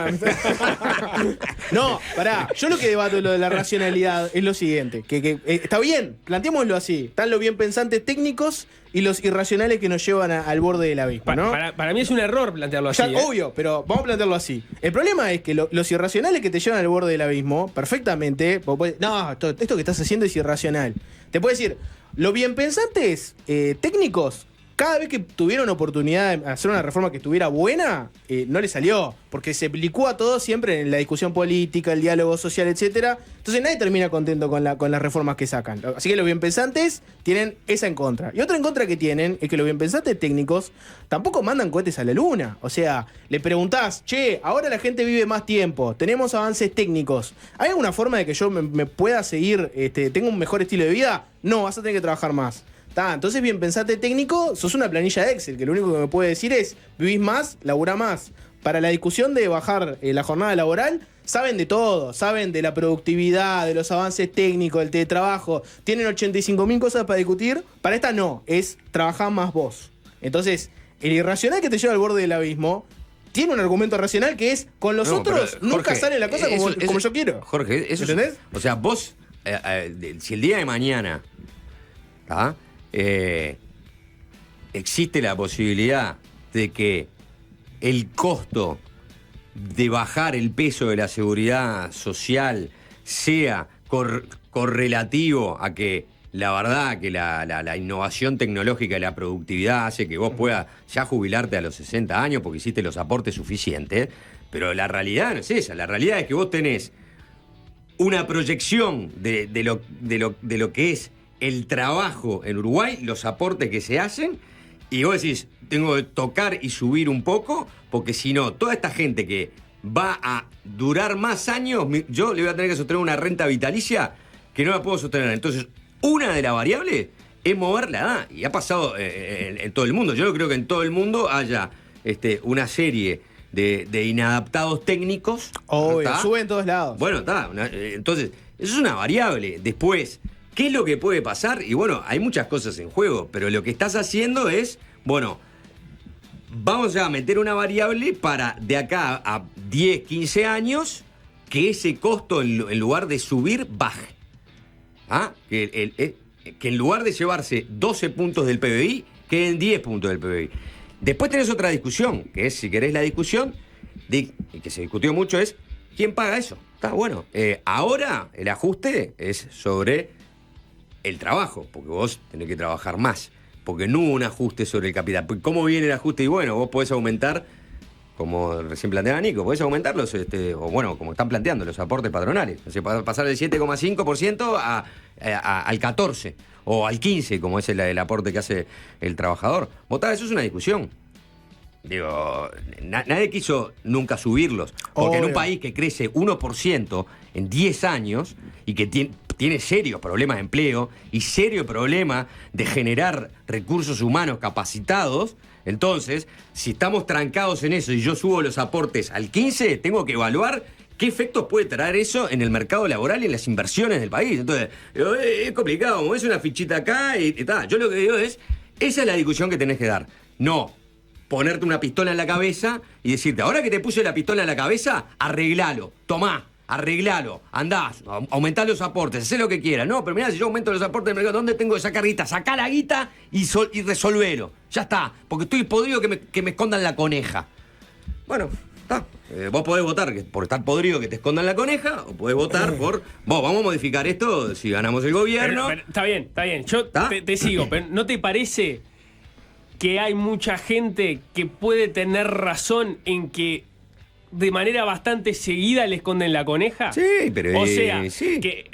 pará. Yo lo que debato de lo de la racionalidad es lo siguiente: que está bien, planteémoslo así. Están los bien pensantes técnicos y los irracionales que nos llevan al borde del abismo, ¿no? Para mí es un error plantearlo así. Ya, obvio, pero vamos a plantearlo así. El problema es que los irracionales que te llevan al borde del abismo, perfectamente, esto que estás haciendo es irracional. Te puedo decir, los bien pensantes técnicos, cada vez que tuvieron oportunidad de hacer una reforma que estuviera buena, no le salió, porque se licúa todo siempre en la discusión política, el diálogo social, etcétera. Entonces nadie termina contento con las reformas que sacan. Así que los bien pensantes tienen esa en contra. Y otra en contra que tienen es que los bien pensantes técnicos tampoco mandan cohetes a la luna. O sea, le preguntás, ahora la gente vive más tiempo, tenemos avances técnicos. ¿Hay alguna forma de que yo me pueda seguir, tenga un mejor estilo de vida? No, vas a tener que trabajar más. Entonces, bien pensate técnico, sos una planilla de Excel, que lo único que me puede decir es, vivís más, laburá más. Para la discusión de bajar la jornada laboral, saben de todo, saben de la productividad, de los avances técnicos, del teletrabajo, tienen 85.000 cosas para discutir, para esta no, es trabajar más vos. Entonces, el irracional que te lleva al borde del abismo tiene un argumento racional que es, con los otros Jorge, nunca sale la cosa como yo quiero. Jorge, eso ¿entendés? O sea, vos, si el día de mañana existe la posibilidad de que el costo de bajar el peso de la seguridad social sea correlativo a que la verdad que la innovación tecnológica y la productividad hace que vos puedas ya jubilarte a los 60 años porque hiciste los aportes suficientes, pero la realidad no es esa. La realidad es que vos tenés una proyección de lo que es el trabajo en Uruguay, los aportes que se hacen, y vos decís, tengo que tocar y subir un poco, porque si no, toda esta gente que va a durar más años, yo le voy a tener que sostener una renta vitalicia que no la puedo sostener. Entonces, una de las variables es mover la edad, y ha pasado en todo el mundo. Yo no creo que en todo el mundo haya una serie de inadaptados técnicos. Obvio, sube en todos lados. Bueno, entonces, eso es una variable. Después, ¿qué es lo que puede pasar? Y bueno, hay muchas cosas en juego, pero lo que estás haciendo es, vamos a meter una variable para de acá a 10, 15 años que ese costo en lugar de subir baje. Que en lugar de llevarse 12 puntos del PBI, queden 10 puntos del PBI. Después tenés otra discusión, que es, si querés la discusión, y que se discutió mucho, es ¿quién paga eso? Está bueno. Ahora el ajuste es sobre el trabajo, porque vos tenés que trabajar más, porque no hubo un ajuste sobre el capital. ¿Cómo viene el ajuste? Y bueno, vos podés aumentar, como recién planteaba Nico, podés aumentar los, como están planteando, los aportes patronales. O sea, pasar del 7,5% al 14%, o al 15%, como es el aporte que hace el trabajador. Eso es una discusión. Digo, nadie quiso nunca subirlos, porque en un país que crece 1% en 10 años y que tiene serios problemas de empleo y serio problema de generar recursos humanos capacitados, entonces, si estamos trancados en eso y yo subo los aportes al 15%, tengo que evaluar ¿qué efectos puede traer eso en el mercado laboral y en las inversiones del país? Entonces, es complicado, como es una fichita acá y tal. Yo lo que digo es, esa es la discusión que tenés que dar. No ponerte una pistola en la cabeza y decirte, ahora que te puse la pistola en la cabeza, arreglalo, tomá, arreglalo, andás, aumentá los aportes, hacé lo que quieras. No, pero mirá, si yo aumento los aportes del mercado, ¿dónde tengo que sacar guita? Sacá la guita y resolvelo. Ya está, porque estoy podrido que me escondan la coneja. Bueno, está. Vos podés votar por estar podrido que te escondan la coneja, o podés votar por, vamos a modificar esto si ganamos el gobierno. Pero está bien. Yo te sigo, pero ¿no te parece que hay mucha gente que puede tener razón en que de manera bastante seguida le esconden la coneja? Sí, pero... O sea, sí. que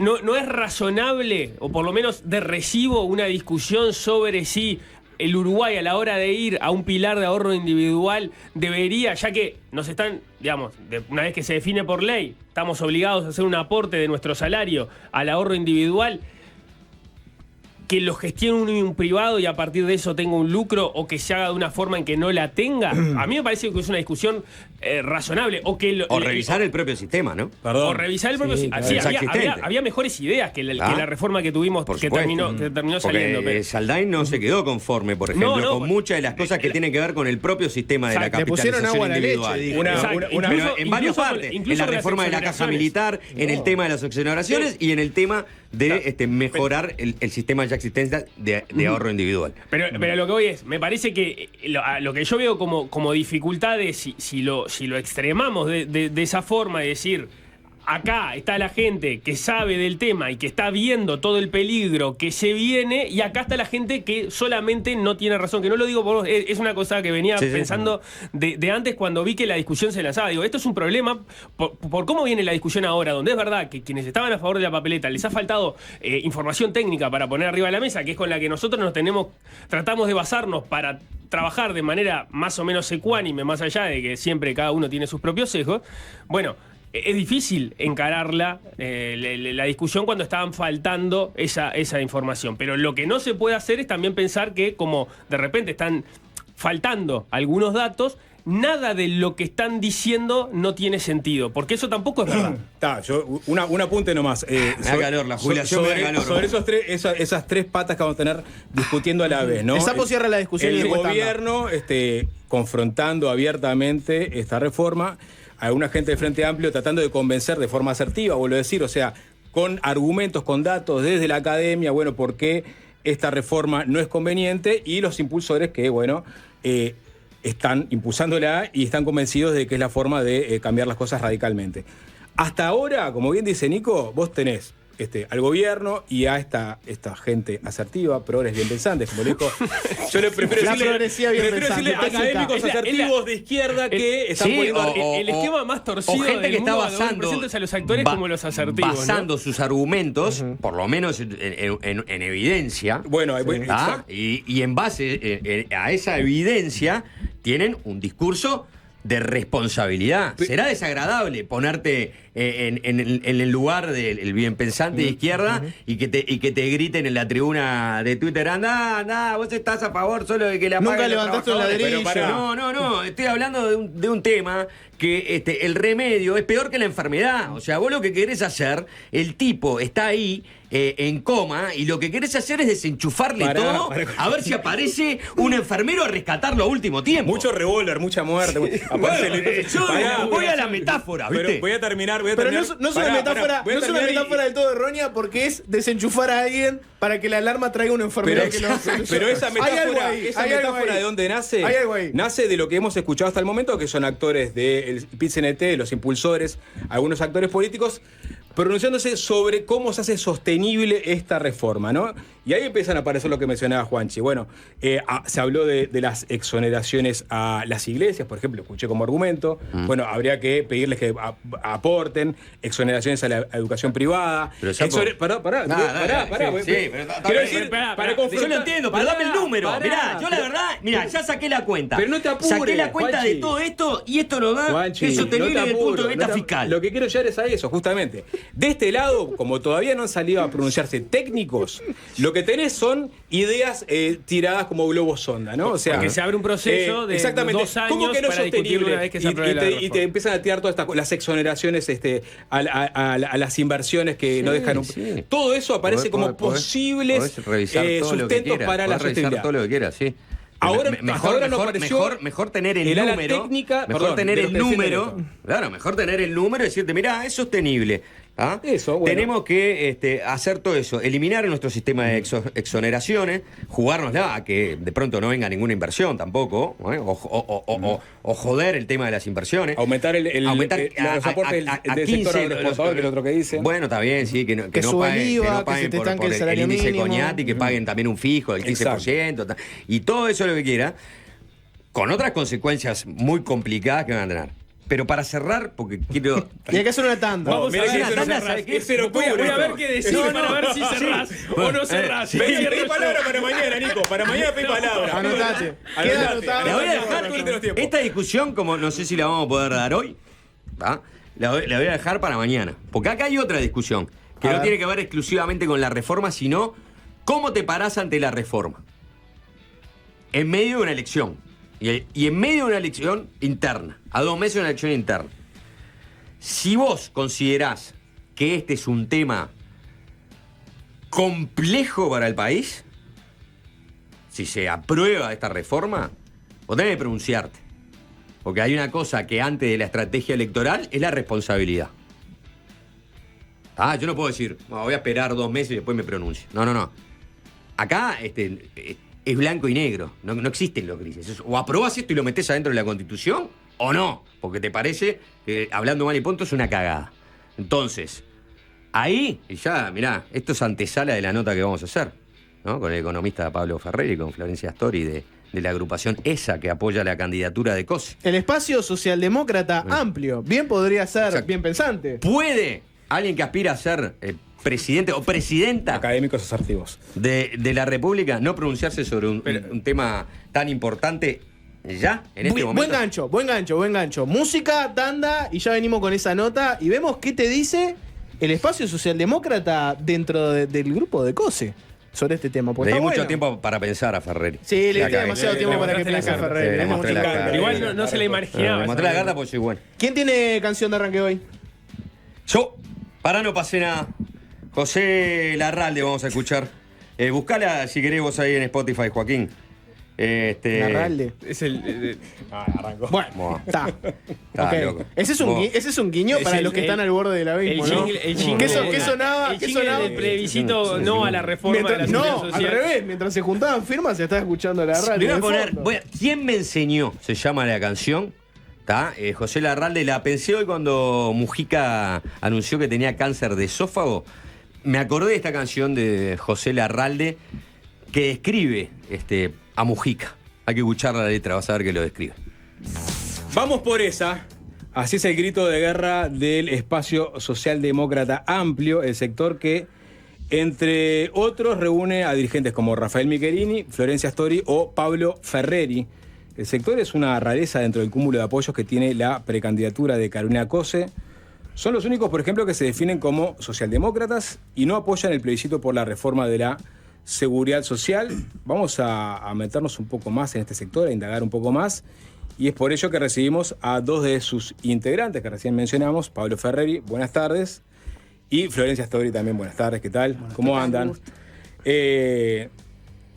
no es razonable, o por lo menos de recibo, una discusión sobre si el Uruguay, a la hora de ir a un pilar de ahorro individual, debería, ya que nos están, digamos, una vez que se define por ley, estamos obligados a hacer un aporte de nuestro salario al ahorro individual, que lo gestione un privado y a partir de eso tenga un lucro, o que se haga de una forma en que no la tenga. A mí me parece que es una discusión razonable. O revisar el propio sistema, ¿no? Perdón. O revisar el propio sistema. Sí, había mejores ideas que la reforma que tuvimos, que terminó saliendo. Porque Saldain no se quedó conforme, por ejemplo, con muchas de las cosas que tienen que ver con el propio sistema de la capitalización individual. Pero en varias partes. En la reforma de la caja militar, en el tema de las exoneraciones y en el tema de mejorar el sistema ya existente de ahorro individual. Pero lo que voy es, me parece que lo que yo veo como dificultad es si lo extremamos de esa forma de decir, acá está la gente que sabe del tema y que está viendo todo el peligro que se viene, y acá está la gente que solamente no tiene razón, que no lo digo por vos, es una cosa que venía pensando de antes cuando vi que la discusión se lanzaba. Digo, esto es un problema por cómo viene la discusión ahora, donde es verdad que quienes estaban a favor de la papeleta les ha faltado información técnica para poner arriba de la mesa, que es con la que nosotros tratamos de basarnos para trabajar de manera más o menos ecuánime, más allá de que siempre cada uno tiene sus propios sesgos. Bueno, es difícil encararla, la discusión, cuando estaban faltando esa información. Pero lo que no se puede hacer es también pensar que, como de repente están faltando algunos datos, nada de lo que están diciendo no tiene sentido, porque eso tampoco es verdad. Un apunte nomás. Me da calor, la jubilación me da calor. Sobre esas tres patas que vamos a tener discutiendo a la vez, ¿no? El Sapo cierra la discusión. El gobierno confrontando abiertamente esta reforma. Alguna gente del Frente Amplio tratando de convencer de forma asertiva, vuelvo a decir, o sea, con argumentos, con datos desde la academia, bueno, por qué esta reforma no es conveniente, y los impulsores que, bueno, están impulsándola y están convencidos de que es la forma de cambiar las cosas radicalmente. Hasta ahora, como bien dice Nico, vos tenés al gobierno y a esta gente asertiva, progres bien pensantes, como le dijo. Yo le prefiero decirle académicos asertivos de izquierda que están poniendo el esquema más torcido gente que está basando a los actores como los asertivos, basando sus argumentos, por lo menos en evidencia. Bueno, y en base a esa evidencia tienen un discurso de responsabilidad. Será desagradable ponerte en el lugar del bien pensante de izquierda y que te griten en la tribuna de Twitter, anda, vos estás a favor solo de que la nunca levantaste un ladrillo. No, estoy hablando de un tema que el remedio es peor que la enfermedad. O sea, vos lo que querés hacer, el tipo está ahí en coma, y lo que querés hacer es desenchufarle todo, a ver si aparece un enfermero a rescatarlo a último tiempo. Mucho revólver, mucha muerte. Voy a la metáfora, ¿viste? Pero voy a terminar. Pero no es una metáfora del todo errónea, porque es desenchufar a alguien para que la alarma traiga un enfermero que lo Pero esa metáfora ¿de dónde nace? Hay algo ahí. Nace de lo que hemos escuchado hasta el momento, que son actores del PIT-CNT, los impulsores, algunos actores políticos, pronunciándose sobre cómo se hace sostenible esta reforma, ¿no? Y ahí empiezan a aparecer lo que mencionaba Juanchi. Bueno, se habló de las exoneraciones a las iglesias, por ejemplo, escuché como argumento. Bueno, habría que pedirles que aporten exoneraciones a la educación privada. Pero pará. Quiero decir, para confrontar. Yo lo entiendo, pero dame el número. Mirá, yo la verdad, ya saqué la cuenta. Pero no te apures, saqué la cuenta, Juanchi, de todo esto, y esto no da, Juanchi, es sostenible desde el punto de vista fiscal. Lo que quiero llegar es a eso, justamente. De este lado, como todavía no han salido a pronunciarse técnicos, lo lo que tenés son ideas tiradas como globos sonda, ¿no? O sea, porque se abre un proceso de exactamente. 2 años ¿Cómo que no es para discutirlo sostenible? una vez que se apruebe la y reforma. te empiezan a tirar todas estas las exoneraciones a las inversiones que no dejan sí. Todo eso aparece como posibles podés revisar todo lo que sustentos quieras, para la podés revisar sostenibilidad. todo lo que quieras, sí. Ahora, hasta ahora no apareció mejor tener el ala número. técnica, Mejor perdón, tener de el los que número. defienden Claro, mejor tener el número y decirte, mirá, es sostenible. ¿Ah? Eso, bueno. Tenemos que hacer todo eso, eliminar nuestro sistema de exoneraciones, jugárnosla a que de pronto no venga ninguna inversión tampoco, ¿eh? o joder el tema de las inversiones. Aumentar los aportes a del 15, sector agroexportador, que es lo otro que dicen. Bueno, está bien, sí, que no suba el paguen, IVA, que no que paguen se te por estanque el el salario índice mínimo. Coñati, que paguen también un fijo del 15%, y todo eso lo que quiera, con otras consecuencias muy complicadas que van a tener. Pero para cerrar, porque quiero... Y hay que hacer una tanda. Vamos Mira a que ver eso si no cerrás. cerrás. Es cero Voy a puro, ver esto. qué decís para ver si cerrás o no cerrás. Pedí palabra para mañana, Nico. Para mañana pedí palabra. Anotate. Anotate. Queda anotado. La voy a Anotate. dejar, Tú los tiempos. esta discusión, como no sé si la vamos a poder dar hoy, ¿va? La voy a dejar para mañana. Porque acá hay otra discusión, que A no ver. tiene que ver exclusivamente con la reforma, sino cómo te parás ante la reforma. En medio de una elección. Y en medio de una elección interna. A 2 meses de una elección interna. Si vos considerás que este es un tema complejo para el país, si se aprueba esta reforma, vos tenés que pronunciarte. Porque hay una cosa que antes de la estrategia electoral es la responsabilidad. Yo no puedo decir, "No, voy a esperar 2 meses y después me pronuncio". No. Acá es blanco y negro. No existen los grises. O aprobás esto y lo metés adentro de la Constitución, o no. Porque te parece que, hablando mal y punto, es una cagada. Entonces, ahí, y ya, mirá, esto es antesala de la nota que vamos a hacer, ¿no? Con el economista Pablo Ferreri y con Florencia Astori de la agrupación ESA, que apoya la candidatura de COSE. El espacio socialdemócrata amplio. Bien podría ser Exacto. bien pensante. ¿Puede alguien que aspira a ser presidente o presidenta Académicos asertivos. de la República no pronunciarse sobre un tema tan importante ya, en este momento? Buen gancho. Música, tanda, y ya venimos con esa nota y vemos qué te dice el espacio socialdemócrata dentro del grupo de COSE sobre este tema. Le di mucho tiempo para pensar a Ferreri. Sí, le di Acá, demasiado tiempo para que piense a Ferreri. le mostré la cara. Igual no se le imaginaba. Le mostré la carta porque soy bueno. ¿Quién tiene canción de arranque hoy? Yo, para no pasé nada. José Larralde vamos a escuchar. Buscala si querés vos ahí en Spotify, Joaquín. Larralde. Es el. Arrancó. Bueno, está. Está Ok. loco. Ese es un guiño Es para el- los que están al borde del abismo, ¿no? ¿Qué sonaba? El ¿Qué jingle sonaba? del plebiscito no a la reforma de la No, seguridad al social. revés. Mientras se juntaban firmas, se estaba escuchando la radio. Le voy a de poner, fondo. ¿Quién me enseñó? Se llama la canción. ¿Tá? José Larralde, la pensé hoy cuando Mujica anunció que tenía cáncer de esófago. Me acordé de esta canción de José Larralde que describe a Mujica. Hay que escuchar la letra, vas a ver que lo describe. Vamos por esa. Así es el grito de guerra del espacio socialdemócrata amplio, el sector que, entre otros, reúne a dirigentes como Rafael Michelini, Florencia Astori o Pablo Ferreri. El sector es una rareza dentro del cúmulo de apoyos que tiene la precandidatura de Carolina Cose. Son los únicos, por ejemplo, que se definen como socialdemócratas y no apoyan el plebiscito por la reforma de la seguridad social. Vamos a meternos un poco más en este sector, a indagar un poco más. Y es por ello que recibimos a 2 de sus integrantes que recién mencionamos. Pablo Ferreri, buenas tardes. Y Florencia Astori también, buenas tardes. ¿Qué tal? ¿Cómo andan?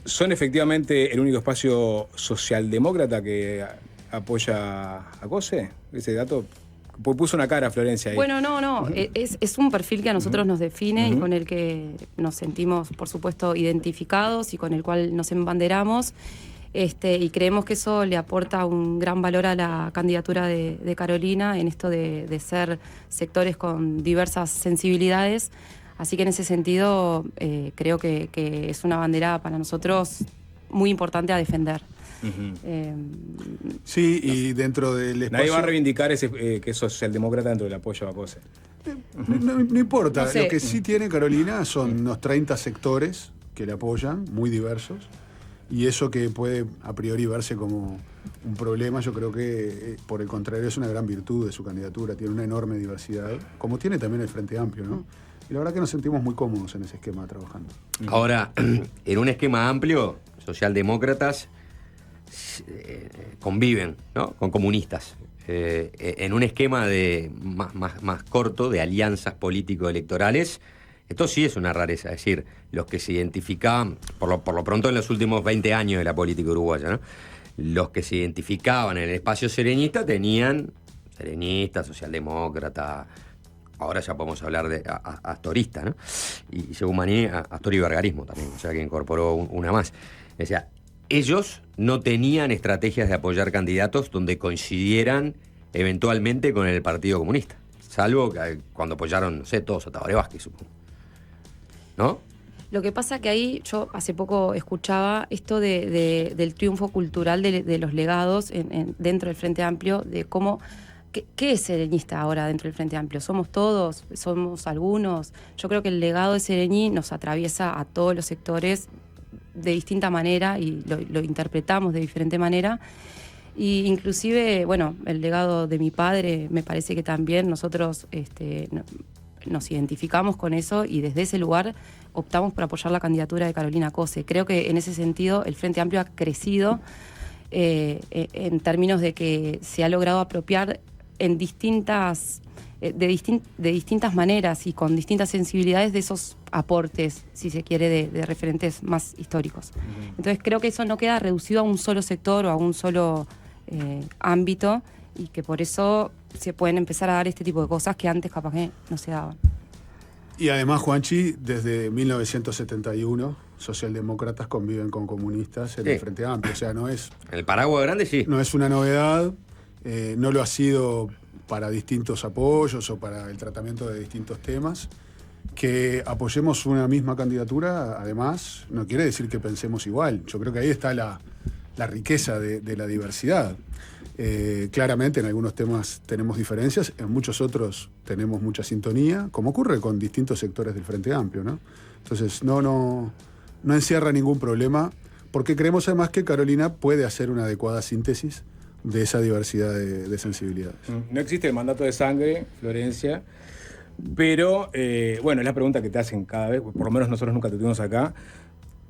¿Son efectivamente el único espacio socialdemócrata que apoya a COSE? Ese dato puso una cara Florencia ahí. Bueno, no. Es un perfil que a nosotros nos define y con el que nos sentimos, por supuesto, identificados y con el cual nos embanderamos. Y creemos que eso le aporta un gran valor a la candidatura de Carolina en esto de ser sectores con diversas sensibilidades. Así que en ese sentido creo que es una bandera para nosotros muy importante a defender. Sí, y dentro del espacio... Nadie va a reivindicar que es socialdemócrata dentro del apoyo a COSE. No importa, No sé. lo que sí tiene Carolina son unos 30 sectores que le apoyan, muy diversos, y eso que puede a priori verse como un problema, yo creo que por el contrario es una gran virtud de su candidatura, tiene una enorme diversidad, como tiene también el Frente Amplio, ¿no? Y la verdad que nos sentimos muy cómodos en ese esquema trabajando. Ahora, en un esquema amplio, socialdemócratas conviven, ¿no?, con comunistas. En un esquema de más corto de alianzas político-electorales, esto sí es una rareza. Es decir, los que se identificaban, por lo pronto en los últimos 20 años de la política uruguaya, ¿no?, los que se identificaban en el espacio serenista tenían serenista, socialdemócrata, ahora ya podemos hablar de astorista, ¿no? Y según Maní, astor y vergarismo también, o sea que incorporó una más. O sea, ellos no tenían estrategias de apoyar candidatos donde coincidieran eventualmente con el Partido Comunista, salvo que cuando apoyaron, no sé, todos a Tabaré Vázquez, supongo. ¿No? Lo que pasa que ahí yo hace poco escuchaba esto del triunfo cultural de los legados dentro del Frente Amplio, de cómo... ¿Qué es serenista ahora dentro del Frente Amplio? ¿Somos todos? ¿Somos algunos? Yo creo que el legado de Sereñi nos atraviesa a todos los sectores de distinta manera y lo interpretamos de diferente manera. Y inclusive, bueno, el legado de mi padre, me parece que también nosotros nos identificamos con eso y desde ese lugar optamos por apoyar la candidatura de Carolina Cose. Creo que en ese sentido el Frente Amplio ha crecido en términos de que se ha logrado apropiar en de distintas maneras y con distintas sensibilidades de esos aportes, si se quiere, de referentes más históricos. Entonces creo que eso no queda reducido a un solo sector o a un solo ámbito, y que por eso se pueden empezar a dar este tipo de cosas que antes capaz que no se daban. Y además, Juanchi, desde 1971, socialdemócratas conviven con comunistas en el Frente Amplio. O sea, no es... El paraguas grande, sí. No es una novedad. No lo ha sido para distintos apoyos o para el tratamiento de distintos temas. Que apoyemos una misma candidatura, además, no quiere decir que pensemos igual. Yo creo que ahí está la riqueza de la diversidad. Claramente en algunos temas tenemos diferencias, en muchos otros tenemos mucha sintonía, como ocurre con distintos sectores del Frente Amplio, ¿no? Entonces no encierra ningún problema, porque creemos además que Carolina puede hacer una adecuada síntesis de esa diversidad de sensibilidades. No existe el mandato de sangre, Florencia, pero bueno, es la pregunta que te hacen cada vez, por lo menos nosotros nunca te tuvimos acá.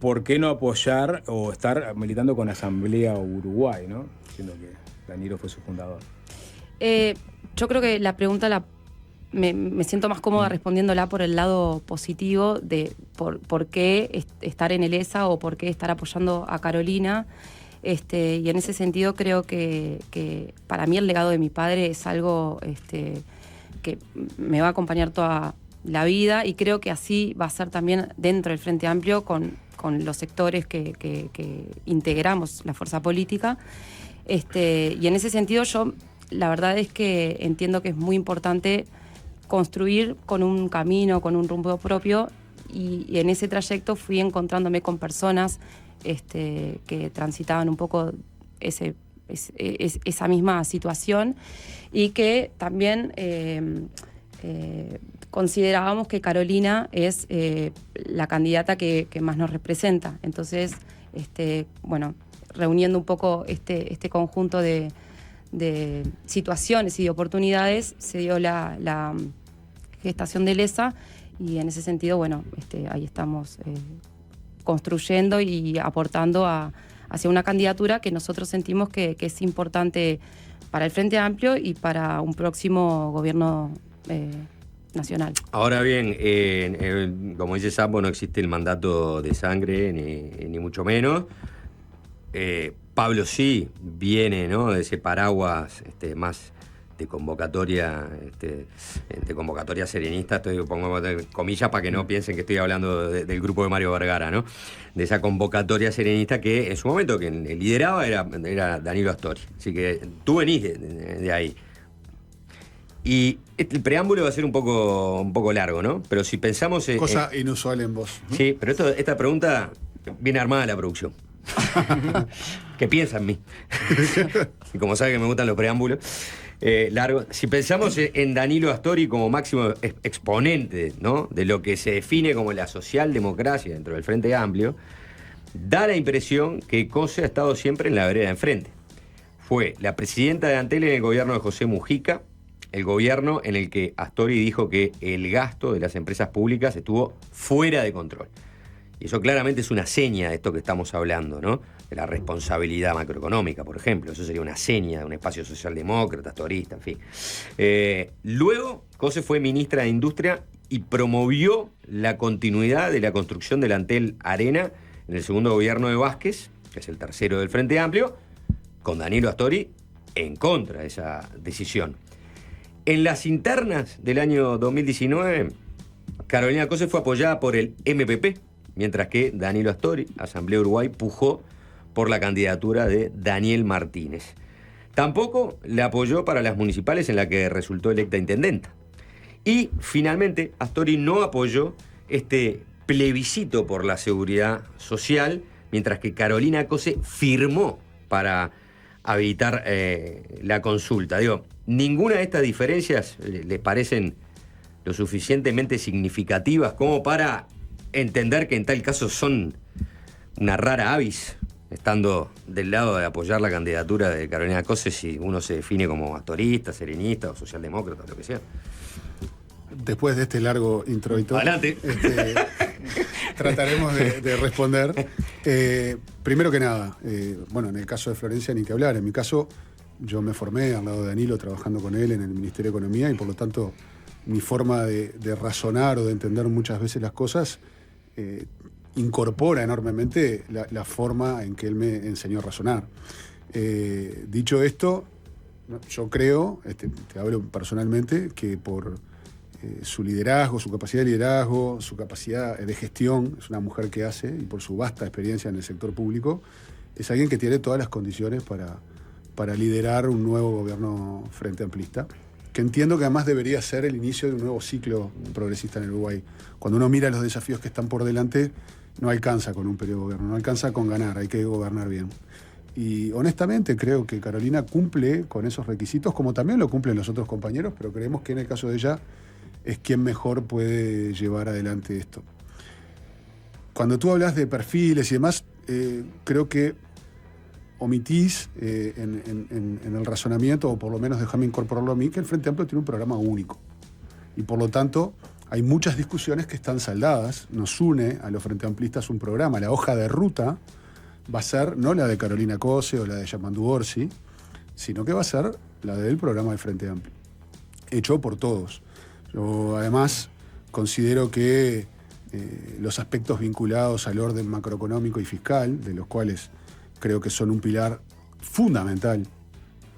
¿Por qué no apoyar o estar militando con Asamblea Uruguay, ¿no? Siendo que Danilo fue su fundador. Yo creo que la pregunta me siento más cómoda respondiéndola por el lado positivo de por qué estar en el ESA o por qué estar apoyando a Carolina. Y en ese sentido creo que para mí el legado de mi padre es algo que me va a acompañar toda la vida, y creo que así va a ser también dentro del Frente Amplio con los sectores que integramos la fuerza política. Y en ese sentido yo la verdad es que entiendo que es muy importante construir con un camino, con un rumbo propio, y en ese trayecto fui encontrándome con personas que transitaban un poco esa misma situación, y que también considerábamos que Carolina es la candidata que más nos representa. Entonces, bueno, reuniendo un poco este conjunto de situaciones y de oportunidades, se dio la gestación de LESA, y en ese sentido, bueno, ahí estamos construyendo y aportando hacia una candidatura que nosotros sentimos que es importante para el Frente Amplio y para un próximo gobierno nacional. Ahora bien, como dice Sapo, no existe el mandato de sangre, ni mucho menos. Pablo sí viene, ¿no?, de ese paraguas más de convocatoria, de convocatoria serenista. Pongo comillas para que no piensen que estoy hablando del grupo de Mario Vergara, ¿no? De esa convocatoria serenista que en su momento quien lideraba era Danilo Astori. Así que tú venís de ahí. Y el preámbulo va a ser un poco largo, ¿no? Pero si pensamos... Cosa inusual en vos, ¿no? Sí, pero esta pregunta viene armada de la producción. ¿Qué piensa en mí? Y como sabe que me gustan los preámbulos largos. Si pensamos en Danilo Astori como máximo exponente, ¿no?, de lo que se define como la socialdemocracia dentro del Frente Amplio, da la impresión que Cose ha estado siempre en la vereda de enfrente. Fue la presidenta de Antel en el gobierno de José Mujica, el gobierno en el que Astori dijo que el gasto de las empresas públicas estuvo fuera de control. Y eso claramente es una seña de esto que estamos hablando, ¿no? De la responsabilidad macroeconómica, por ejemplo. Eso sería una seña de un espacio socialdemócrata, astorista, en fin. Luego, Cose fue ministra de Industria y promovió la continuidad de la construcción del Antel Arena en el segundo gobierno de Vázquez, que es el tercero del Frente Amplio, con Danilo Astori en contra de esa decisión. En las internas del año 2019, Carolina Cose fue apoyada por el MPP, mientras que Danilo Astori, Asamblea Uruguay, pujó por la candidatura de Daniel Martínez. Tampoco la apoyó para las municipales en la que resultó electa intendenta. Y finalmente, Astori no apoyó este plebiscito por la seguridad social, mientras que Carolina Cose firmó para habilitar la consulta. Digo, ninguna de estas diferencias les parecen lo suficientemente significativas como para entender que en tal caso son una rara avis, estando del lado de apoyar la candidatura de Carolina Cose si uno se define como astorista, serenista o socialdemócrata, lo que sea. Después de este largo introito, adelante. Trataremos de responder. Primero que nada, bueno, en el caso de Florencia ni que hablar. En mi caso, yo me formé al lado de Danilo trabajando con él en el Ministerio de Economía y por lo tanto mi forma de razonar o de entender muchas veces las cosas incorpora enormemente la forma en que él me enseñó a razonar. Dicho esto, yo creo, te hablo personalmente, que por su liderazgo, su capacidad de liderazgo, su capacidad de gestión, es una mujer que hace, y por su vasta experiencia en el sector público, es alguien que tiene todas las condiciones para liderar un nuevo gobierno frente amplista, que entiendo que además debería ser el inicio de un nuevo ciclo progresista en el Uruguay. Cuando uno mira los desafíos que están por delante, no alcanza con un periodo de gobierno, no alcanza con ganar, hay que gobernar bien. Y honestamente creo que Carolina cumple con esos requisitos, como también lo cumplen los otros compañeros, pero creemos que en el caso de ella es quien mejor puede llevar adelante esto. Cuando tú hablas de perfiles y demás, creo que omitís en el razonamiento, o por lo menos déjame incorporarlo a mí, que el Frente Amplio tiene un programa único. Y por lo tanto, hay muchas discusiones que están saldadas. Nos une a los Frente Amplistas un programa. La hoja de ruta va a ser no la de Carolina Cose o la de Yamandu Orsi, sino que va a ser la del programa del Frente Amplio, hecho por todos. Yo además considero que los aspectos vinculados al orden macroeconómico y fiscal, de los cuales creo que son un pilar fundamental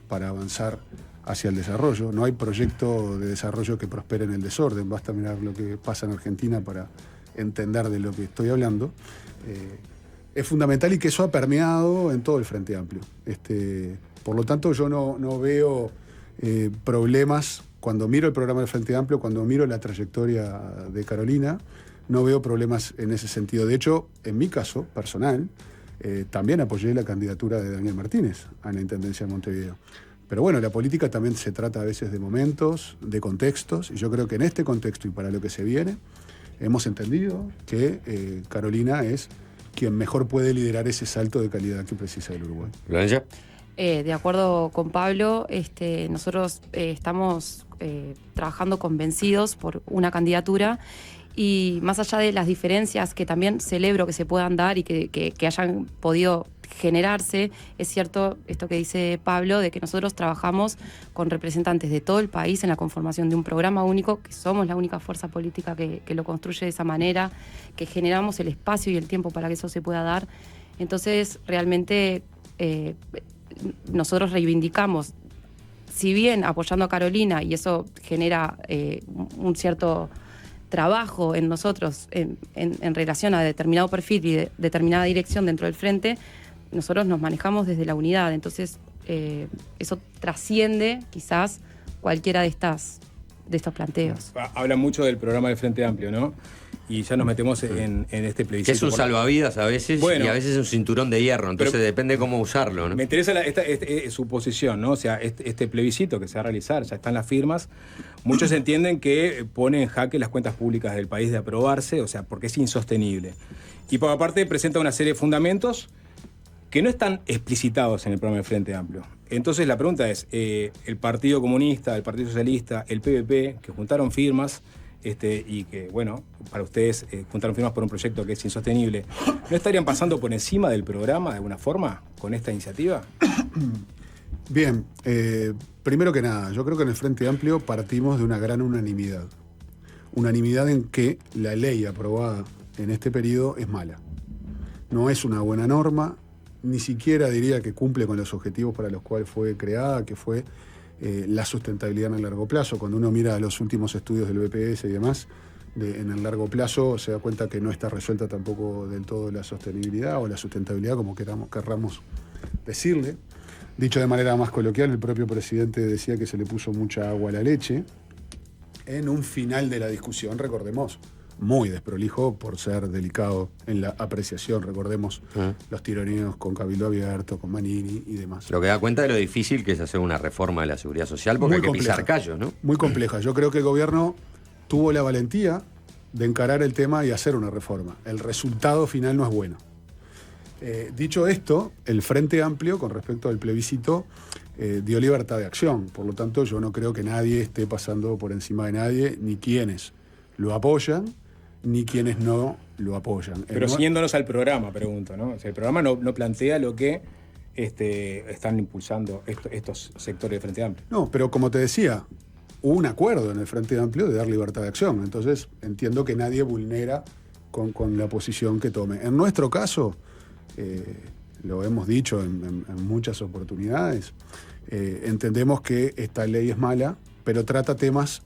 para avanzar hacia el desarrollo. No hay proyecto de desarrollo que prospere en el desorden. Basta mirar lo que pasa en Argentina para entender de lo que estoy hablando. Es fundamental y que eso ha permeado en todo el Frente Amplio. Por lo tanto, yo no veo problemas. Cuando miro el programa del Frente Amplio, cuando miro la trayectoria de Carolina, no veo problemas en ese sentido. De hecho, en mi caso personal, también apoyé la candidatura de Daniel Martínez a la Intendencia de Montevideo. Pero bueno, la política también se trata a veces de momentos, de contextos, y yo creo que en este contexto y para lo que se viene, hemos entendido que Carolina es quien mejor puede liderar ese salto de calidad que precisa el Uruguay. ¿Florencia? De acuerdo con Pablo, nosotros estamos trabajando convencidos por una candidatura y más allá de las diferencias que también celebro que se puedan dar y que hayan podido generarse, es cierto esto que dice Pablo, de que nosotros trabajamos con representantes de todo el país en la conformación de un programa único, que somos la única fuerza política que lo construye de esa manera, que generamos el espacio y el tiempo para que eso se pueda dar. Entonces, realmente nosotros reivindicamos, si bien apoyando a Carolina, y eso genera un cierto trabajo en nosotros en relación a determinado perfil y determinada dirección dentro del frente, nosotros nos manejamos desde la unidad. Entonces, eso trasciende quizás cualquiera de estos planteos. Habla mucho del programa del Frente Amplio, ¿no? Y ya nos metemos en este plebiscito. Que es un salvavidas a veces, bueno, y a veces es un cinturón de hierro, entonces depende cómo usarlo, ¿no? Me interesa su posición, ¿no? O sea, este plebiscito que se va a realizar, ya están las firmas, muchos entienden que pone en jaque las cuentas públicas del país de aprobarse, o sea, porque es insostenible. Y por aparte presenta una serie de fundamentos que no están explicitados en el programa del Frente Amplio. Entonces la pregunta es, el Partido Comunista, el Partido Socialista, el PVP, que juntaron firmas, y que, bueno, para ustedes juntaron firmas por un proyecto que es insostenible, ¿no estarían pasando por encima del programa de alguna forma con esta iniciativa? Bien, primero que nada, yo creo que en el Frente Amplio partimos de una gran unanimidad. Unanimidad en que la ley aprobada en este periodo es mala. No es una buena norma, ni siquiera diría que cumple con los objetivos para los cuales fue creada, que fue la sustentabilidad en el largo plazo. Cuando uno mira los últimos estudios del BPS y demás, en el largo plazo se da cuenta que no está resuelta tampoco del todo la sostenibilidad o la sustentabilidad, como querramos decirle. Dicho de manera más coloquial, el propio presidente decía que se le puso mucha agua a la leche. En un final de la discusión, recordemos, muy desprolijo por ser delicado en la apreciación, recordemos los tironeos con Cabildo Abierto, con Manini y demás. Lo que da cuenta de lo difícil que es hacer una reforma de la seguridad social, porque muy hay que pisar callos, ¿no? Muy compleja. Yo creo que el gobierno tuvo la valentía de encarar el tema y hacer una reforma. El resultado final no es bueno. Dicho esto, el Frente Amplio, con respecto al plebiscito, dio libertad de acción. Por lo tanto, yo no creo que nadie esté pasando por encima de nadie, ni quienes lo apoyan, ni quienes no lo apoyan. Pero siguiéndonos al programa, pregunto, ¿no? O sea, el programa no plantea lo que están impulsando estos sectores del Frente Amplio. No, pero como te decía, hubo un acuerdo en el Frente Amplio de dar libertad de acción. Entonces, entiendo que nadie vulnera con la posición que tome. En nuestro caso, lo hemos dicho en muchas oportunidades, entendemos que esta ley es mala, pero trata temas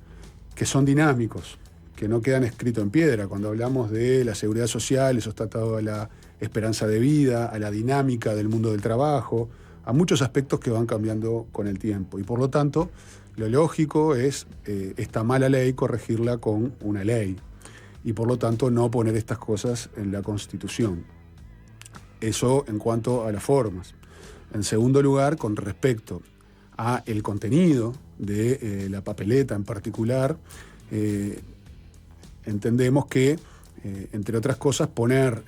que son dinámicos, que no quedan escritos en piedra. Cuando hablamos de la seguridad social, eso está atado a la esperanza de vida, a la dinámica del mundo del trabajo, a muchos aspectos que van cambiando con el tiempo. Y por lo tanto, lo lógico es esta mala ley corregirla con una ley. Y por lo tanto, no poner estas cosas en la Constitución. Eso en cuanto a las formas. En segundo lugar, con respecto a el contenido de la papeleta en particular, entendemos que, entre otras cosas, poner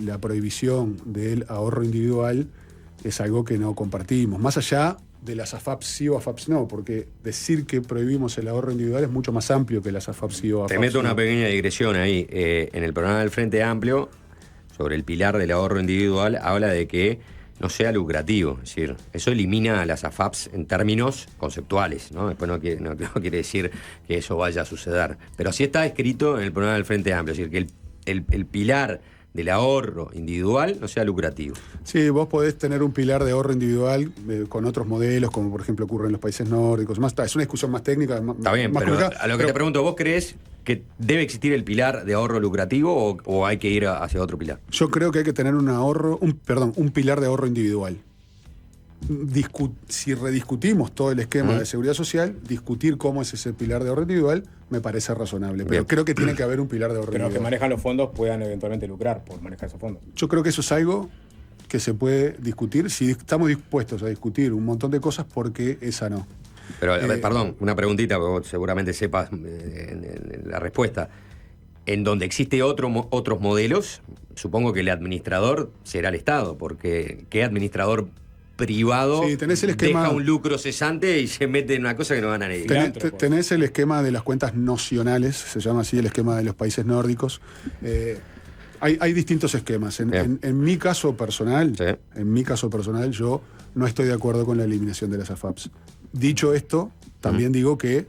la prohibición del ahorro individual es algo que no compartimos. Más allá de las AFAPs sí o AFAPs no, porque decir que prohibimos el ahorro individual es mucho más amplio que las AFAPs sí o AFAPs no. Te meto una pequeña digresión ahí. En el programa del Frente Amplio, sobre el pilar del ahorro individual, habla de que no sea lucrativo. Es decir, eso elimina a las AFAPs en términos conceptuales, ¿no? Después no quiere decir que eso vaya a suceder. Pero sí está escrito en el programa del Frente Amplio, es decir, que el pilar del ahorro individual no sea lucrativo. Sí, vos podés tener un pilar de ahorro individual con otros modelos, como por ejemplo ocurre en los países nórdicos. Es una discusión más técnica. Está bien, pero a lo que te pregunto, ¿vos creés que debe existir el pilar de ahorro lucrativo o hay que ir hacia otro pilar? Yo creo que hay que tener un pilar de ahorro individual. Si rediscutimos todo el esquema de seguridad social, discutir cómo es ese pilar de ahorro individual me parece razonable. Pero creo que tiene que haber un pilar de ahorro individual. Pero los que manejan los fondos puedan eventualmente lucrar por manejar esos fondos. Yo creo que eso es algo que se puede discutir si estamos dispuestos a discutir un montón de cosas, porque esa no. Pero, perdón, una preguntita, porque vos seguramente sepas la respuesta. En donde existe otros modelos, supongo que el administrador será el Estado, porque ¿qué administrador privado deja un lucro cesante y se mete en una cosa que no gana nadie? Tenés el esquema de las cuentas nocionales, se llama así el esquema de los países nórdicos. Hay distintos esquemas. En mi caso personal, yo no estoy de acuerdo con la eliminación de las AFAPs. Dicho esto, también digo que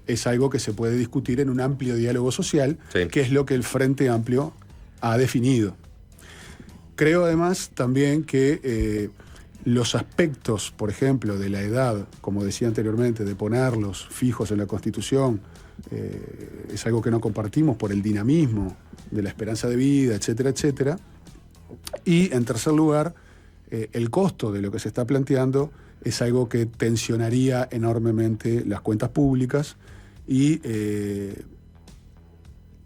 es algo que se puede discutir en un amplio diálogo social, que es lo que el Frente Amplio ha definido. Creo además también que los aspectos, por ejemplo, de la edad, como decía anteriormente, de ponerlos fijos en la Constitución, es algo que no compartimos por el dinamismo de la esperanza de vida, etcétera, etcétera. Y, en tercer lugar, el costo de lo que se está planteando es algo que tensionaría enormemente las cuentas públicas y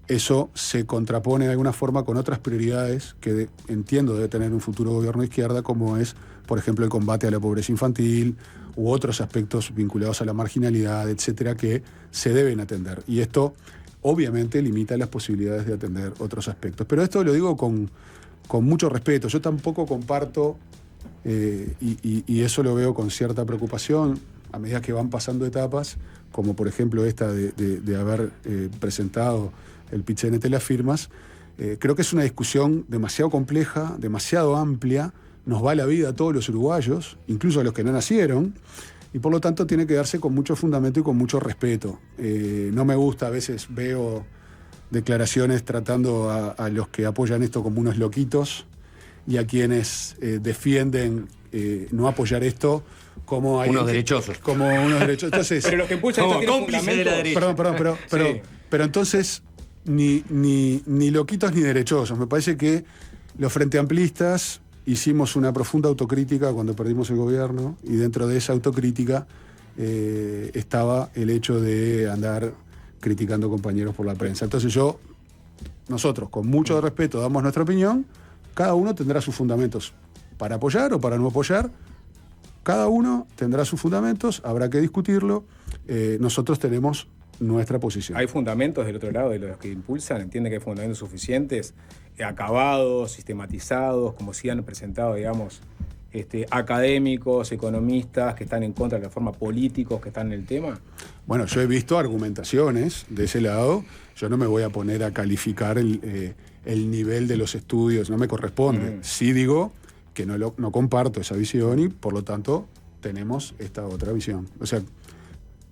eso se contrapone de alguna forma con otras prioridades que entiendo debe tener un futuro gobierno de izquierda, como es, por ejemplo, el combate a la pobreza infantil u otros aspectos vinculados a la marginalidad, etcétera, que se deben atender. Y esto, obviamente, limita las posibilidades de atender otros aspectos. Pero esto lo digo con mucho respeto. Yo tampoco comparto y eso lo veo con cierta preocupación a medida que van pasando etapas, como por ejemplo esta de haber presentado el PIT-CNT de las firmas. Creo que es una discusión demasiado compleja, demasiado amplia, nos va la vida a todos los uruguayos, incluso a los que no nacieron, y por lo tanto tiene que darse con mucho fundamento y con mucho respeto. No me gusta, a veces veo declaraciones tratando a los que apoyan esto como unos loquitos y a quienes defienden no apoyar esto como hay unos derechosos. Como unos derechosos. Entonces, pero los que impulsan esto tienen cómplices de la fundamentos. derecha. Pero entonces ni loquitos ni derechosos. Me parece que los frente amplistas hicimos una profunda autocrítica cuando perdimos el gobierno, y dentro de esa autocrítica estaba el hecho de andar criticando compañeros por la prensa. Entonces nosotros con mucho respeto damos nuestra opinión, cada uno tendrá sus fundamentos para apoyar o para no apoyar, cada uno tendrá sus fundamentos, habrá que discutirlo, nosotros tenemos nuestra posición. Hay fundamentos del otro lado de los que impulsan, entienden que hay fundamentos suficientes, acabados, sistematizados, como si han presentado, digamos, académicos, economistas que están en contra de la reforma, políticos que están en el tema. Bueno, yo he visto argumentaciones de ese lado, yo no me voy a poner a calificar el nivel de los estudios, no me corresponde. Sí digo que no comparto esa visión y por lo tanto tenemos esta otra visión. O sea,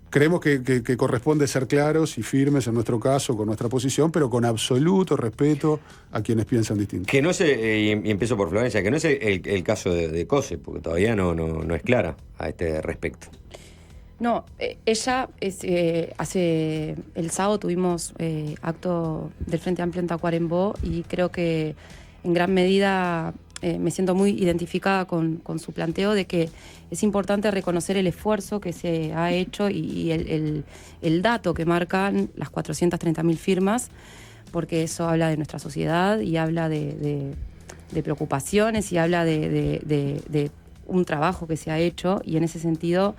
creemos que corresponde ser claros y firmes en nuestro caso, con nuestra posición, pero con absoluto respeto a quienes piensan distinto. Que no es, y empiezo por Florencia, que no es el caso de COSE, porque todavía no es clara a este respecto. No, ella hace el sábado tuvimos acto del Frente Amplio en Tacuarembó y creo que en gran medida me siento muy identificada con su planteo de que es importante reconocer el esfuerzo que se ha hecho y el dato que marcan las 430.000 firmas, porque eso habla de nuestra sociedad y habla de preocupaciones y habla de un trabajo que se ha hecho, y en ese sentido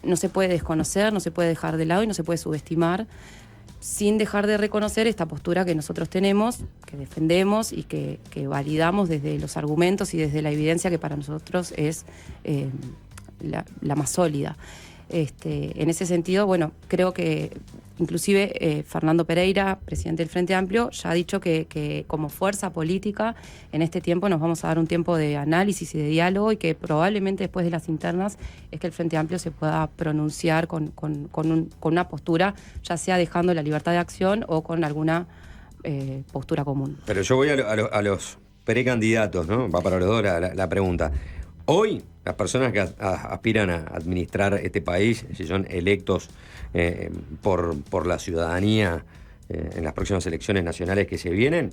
no se puede desconocer, no se puede dejar de lado y no se puede subestimar, sin dejar de reconocer esta postura que nosotros tenemos, que defendemos y que validamos desde los argumentos y desde la evidencia que para nosotros es la más sólida. En ese sentido, bueno, creo que inclusive Fernando Pereira, presidente del Frente Amplio, ya ha dicho que como fuerza política en este tiempo nos vamos a dar un tiempo de análisis y de diálogo, y que probablemente después de las internas es que el Frente Amplio se pueda pronunciar con una postura, ya sea dejando la libertad de acción o con alguna postura común. Pero yo voy a los precandidatos, ¿no? Va para los dos la pregunta. Hoy, las personas que aspiran a administrar este país, si son electos por la ciudadanía en las próximas elecciones nacionales que se vienen,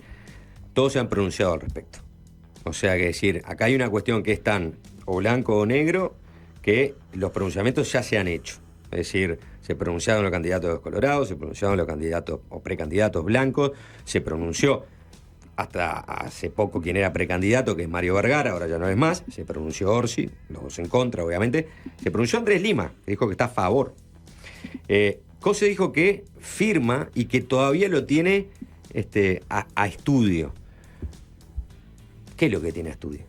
todos se han pronunciado al respecto. O sea, que decir, acá hay una cuestión que es tan o blanco o negro, que los pronunciamientos ya se han hecho. Es decir, se pronunciaron los candidatos colorados, se pronunciaron los candidatos o precandidatos blancos, se pronunció hasta hace poco quien era precandidato, que es Mario Vergara, ahora ya no es más, se pronunció Orsi, los dos en contra, obviamente, se pronunció Andrés Lima, que dijo que está a favor. COSE dijo que firma y que todavía lo tiene a estudio. ¿Qué es lo que tiene a estudio?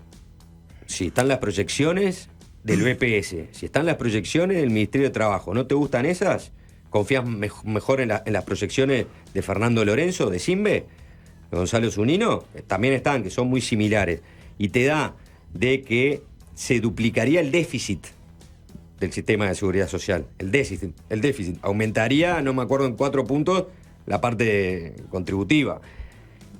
Si están las proyecciones del BPS, si están las proyecciones del Ministerio de Trabajo, ¿no te gustan esas? ¿Confías mejor en las proyecciones de Fernando Lorenzo, de Simbe? Gonzalo Zunino, también están, que son muy similares, y te da de que se duplicaría el déficit del sistema de seguridad social. El déficit. Aumentaría, no me acuerdo en 4 puntos, la parte contributiva.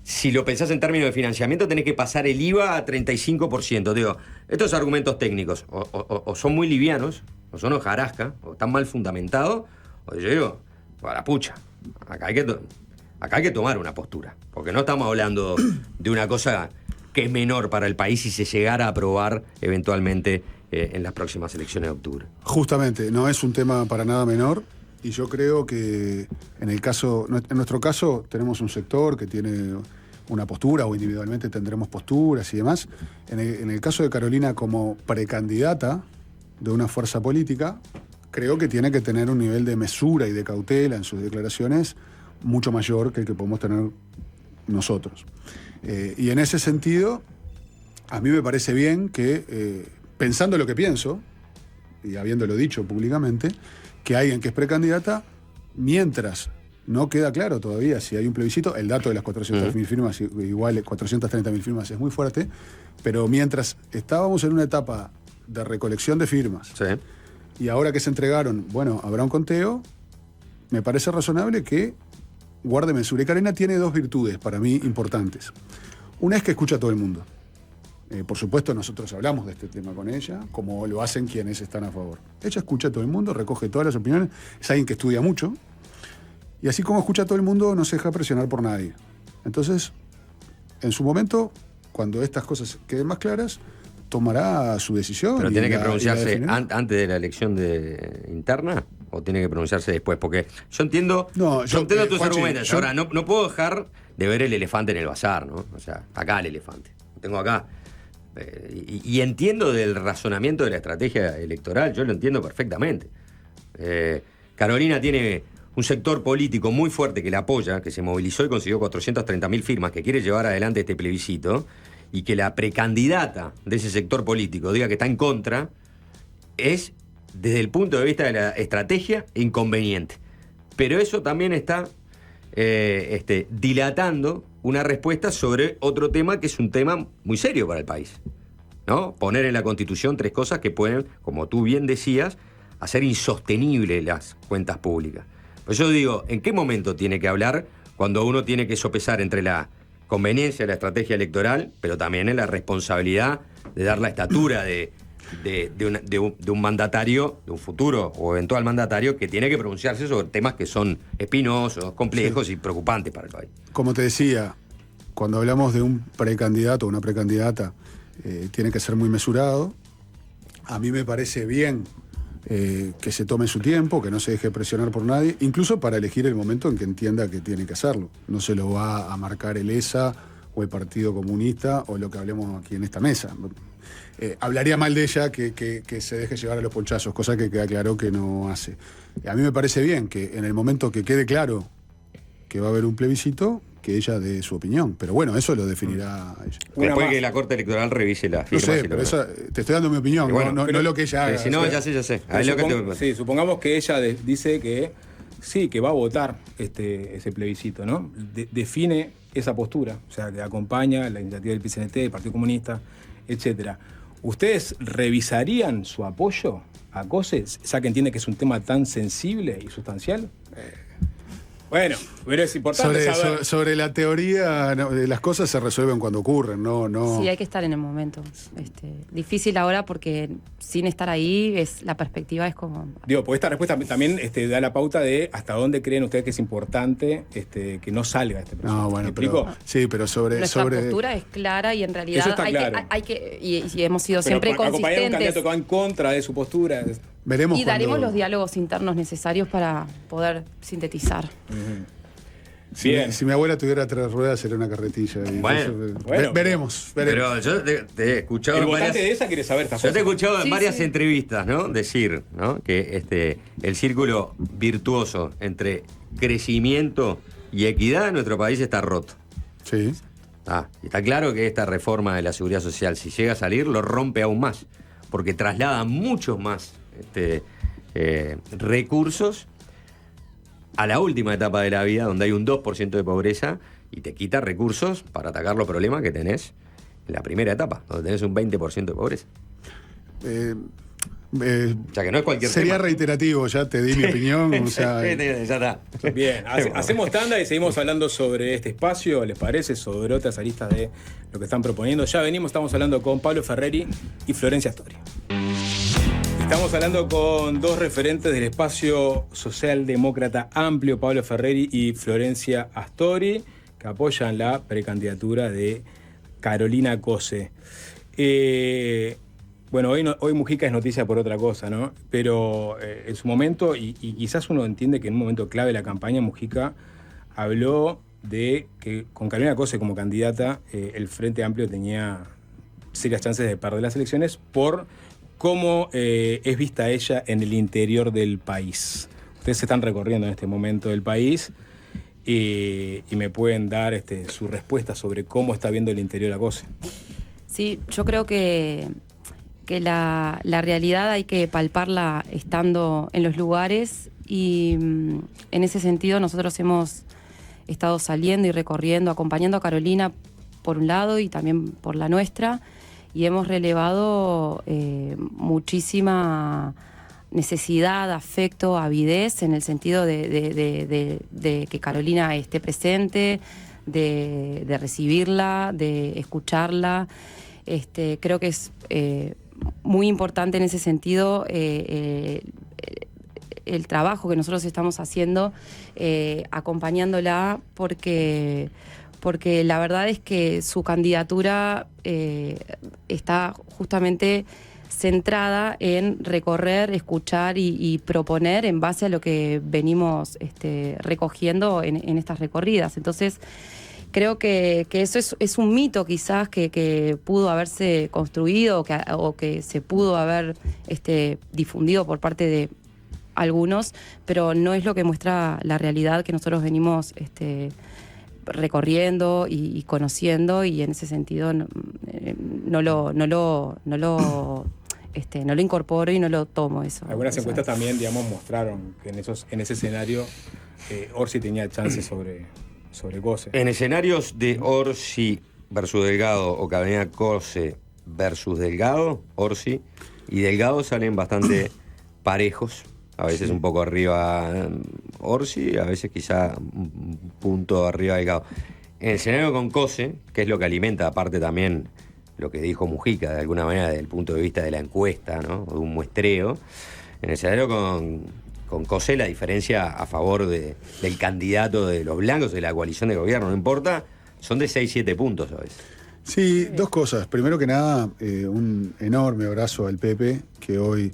Si lo pensás en términos de financiamiento, tenés que pasar el IVA a 35%. Digo, estos argumentos técnicos o son muy livianos, o son hojarasca, o están mal fundamentados, o yo digo, a la pucha, acá hay que tomar una postura, porque no estamos hablando de una cosa que es menor para el país si se llegara a aprobar eventualmente en las próximas elecciones de octubre. Justamente, no es un tema para nada menor, y yo creo que en nuestro caso tenemos un sector que tiene una postura, o individualmente tendremos posturas y demás. En el caso de Carolina, como precandidata de una fuerza política, creo que tiene que tener un nivel de mesura y de cautela en sus declaraciones mucho mayor que el que podemos tener nosotros. Y en ese sentido, a mí me parece bien que, pensando lo que pienso, y habiéndolo dicho públicamente, que alguien que es precandidata, mientras no queda claro todavía si hay un plebiscito, el dato de las 400.000 firmas, igual 430.000 firmas es muy fuerte, pero mientras estábamos en una etapa de recolección de firmas, Sí. y ahora que se entregaron, bueno, habrá un conteo, me parece razonable que guarde mesura. Y Carolina tiene dos virtudes para mí importantes. Una es que escucha a todo el mundo. Por supuesto, nosotros hablamos de este tema con ella, como lo hacen quienes están a favor. Ella escucha a todo el mundo, recoge todas las opiniones, es alguien que estudia mucho, y así como escucha a todo el mundo, no se deja presionar por nadie. Entonces, en su momento, cuando estas cosas queden más claras, tomará su decisión. ¿Pero tiene que la pronunciarse definirá. antes de la elección interna? ¿O tiene que pronunciarse después? Porque yo entiendo, No, yo entiendo tus Juanchi, argumentos. Ahora, no puedo dejar de ver el elefante en el bazar, ¿no? O sea, acá el elefante. Lo tengo acá. Y entiendo del razonamiento de la estrategia electoral, yo lo entiendo perfectamente. Carolina tiene un sector político muy fuerte que la apoya, que se movilizó y consiguió 430.000 firmas, que quiere llevar adelante este plebiscito, y que la precandidata de ese sector político diga que está en contra, es, desde el punto de vista de la estrategia, inconveniente. Pero eso también está dilatando una respuesta sobre otro tema que es un tema muy serio para el país, ¿no? Poner en la Constitución 3 cosas que pueden, como tú bien decías, hacer insostenibles las cuentas públicas. Pues yo digo, ¿en qué momento tiene que hablar cuando uno tiene que sopesar entre la conveniencia de la estrategia electoral, pero también en la responsabilidad de dar la estatura de un mandatario, de un futuro o eventual mandatario que tiene que pronunciarse sobre temas que son espinosos, complejos y preocupantes para el país? Como te decía, cuando hablamos de un precandidato o una precandidata, tiene que ser muy mesurado. A mí me parece bien que se tome su tiempo, que no se deje presionar por nadie, incluso para elegir el momento en que entienda que tiene que hacerlo. No se lo va a marcar el ESA o el Partido Comunista o lo que hablemos aquí en esta mesa. Hablaría mal de ella que se deje llevar a los ponchazos, cosa que queda claro que no hace. A mí me parece bien que en el momento que quede claro que va a haber un plebiscito, que ella dé su opinión. Pero bueno, eso lo definirá ella. Después que la Corte Electoral revise las No firmas. sé, pero te estoy dando mi opinión, bueno, no lo que ella haga. Si no, ya sé. Ahí lo que Sí, supongamos que ella dice que sí, que va a votar ese plebiscito, ¿no? Define esa postura, o sea, que acompaña la iniciativa del PCNT, del Partido Comunista, etcétera. ¿Ustedes revisarían su apoyo a COSE, ya que entiende que es un tema tan sensible y sustancial? Bueno, pero es importante saber. Sobre la teoría, las cosas se resuelven cuando ocurren, no. Sí, hay que estar en el momento. Difícil ahora porque sin estar ahí la perspectiva es como... Digo, porque esta respuesta también da la pauta de hasta dónde creen ustedes que es importante que no salga este proceso. No, bueno, ¿Me explico? Sí, pero Nuestra postura es clara y en realidad Eso está claro. y hemos sido Pero siempre acompañar a un consistentes. candidato que va en contra de su postura. Veremos Y daremos los diálogos internos necesarios para poder sintetizar. Bien. Si mi abuela tuviera 3 ruedas, sería una carretilla. Bueno. Veremos. Pero yo te he escuchado El en votante varias... de esa quiere saber estas Yo cosas. te he escuchado en varias sí. entrevistas, ¿no? Decir, ¿no? Que el círculo virtuoso entre crecimiento y equidad en nuestro país está roto. Sí. Y está claro que esta reforma de la seguridad social, si llega a salir, lo rompe aún más, porque traslada muchos más recursos a la última etapa de la vida, donde hay un 2% de pobreza, y te quita recursos para atacar los problemas que tenés en la primera etapa, donde tenés un 20% de pobreza. O sea que no es cualquier Sería tema. reiterativo, ya te di mi opinión. O sea, ya está. Bien, hacemos tanda y seguimos hablando sobre este espacio, ¿les parece? Sobre otras aristas de lo que están proponiendo. Ya venimos, estamos hablando con Pablo Ferreri y Florencia Astori. Estamos hablando con 2 referentes del espacio socialdemócrata amplio, Pablo Ferreri y Florencia Astori, que apoyan la precandidatura de Carolina Cose. Bueno, hoy Mujica es noticia por otra cosa, ¿no? Pero en su momento, y quizás uno entiende que en un momento clave de la campaña, Mujica habló de que con Carolina Cose como candidata, el Frente Amplio tenía serias chances de perder las elecciones por cómo es vista ella en el interior del país. Ustedes se están recorriendo en este momento del país y me pueden dar su respuesta sobre cómo está viendo el interior la cosa. Sí, yo creo que la realidad hay que palparla estando en los lugares y en ese sentido nosotros hemos estado saliendo y recorriendo, acompañando a Carolina por un lado y también por la nuestra, y hemos relevado muchísima necesidad, afecto, avidez en el sentido de que Carolina esté presente, de recibirla, de escucharla. Creo que es muy importante en ese sentido el trabajo que nosotros estamos haciendo acompañándola porque la verdad es que su candidatura está justamente centrada en recorrer, escuchar y proponer en base a lo que venimos recogiendo en estas recorridas. Entonces, creo que eso es un mito quizás que pudo haberse construido o que se pudo haber difundido por parte de algunos, pero no es lo que muestra la realidad que nosotros venimos recorriendo y conociendo, y en ese sentido no lo incorporo y no lo tomo eso. Algunas encuestas también, digamos, mostraron que en ese escenario Orsi tenía chances sobre Cose. En escenarios de Orsi versus Delgado o Carolina Cose versus Delgado, Orsi y Delgado salen bastante parejos. A veces un poco arriba Orsi, a veces quizá un punto arriba Delgado. En el escenario con Cose, que es lo que alimenta aparte también lo que dijo Mujica, de alguna manera desde el punto de vista de la encuesta, ¿no? O de un muestreo. En el escenario con Cose la diferencia a favor del candidato de los blancos, de la coalición de gobierno, no importa, son de 6-7 puntos a veces. Sí, dos cosas. Primero que nada, un enorme abrazo al Pepe, que hoy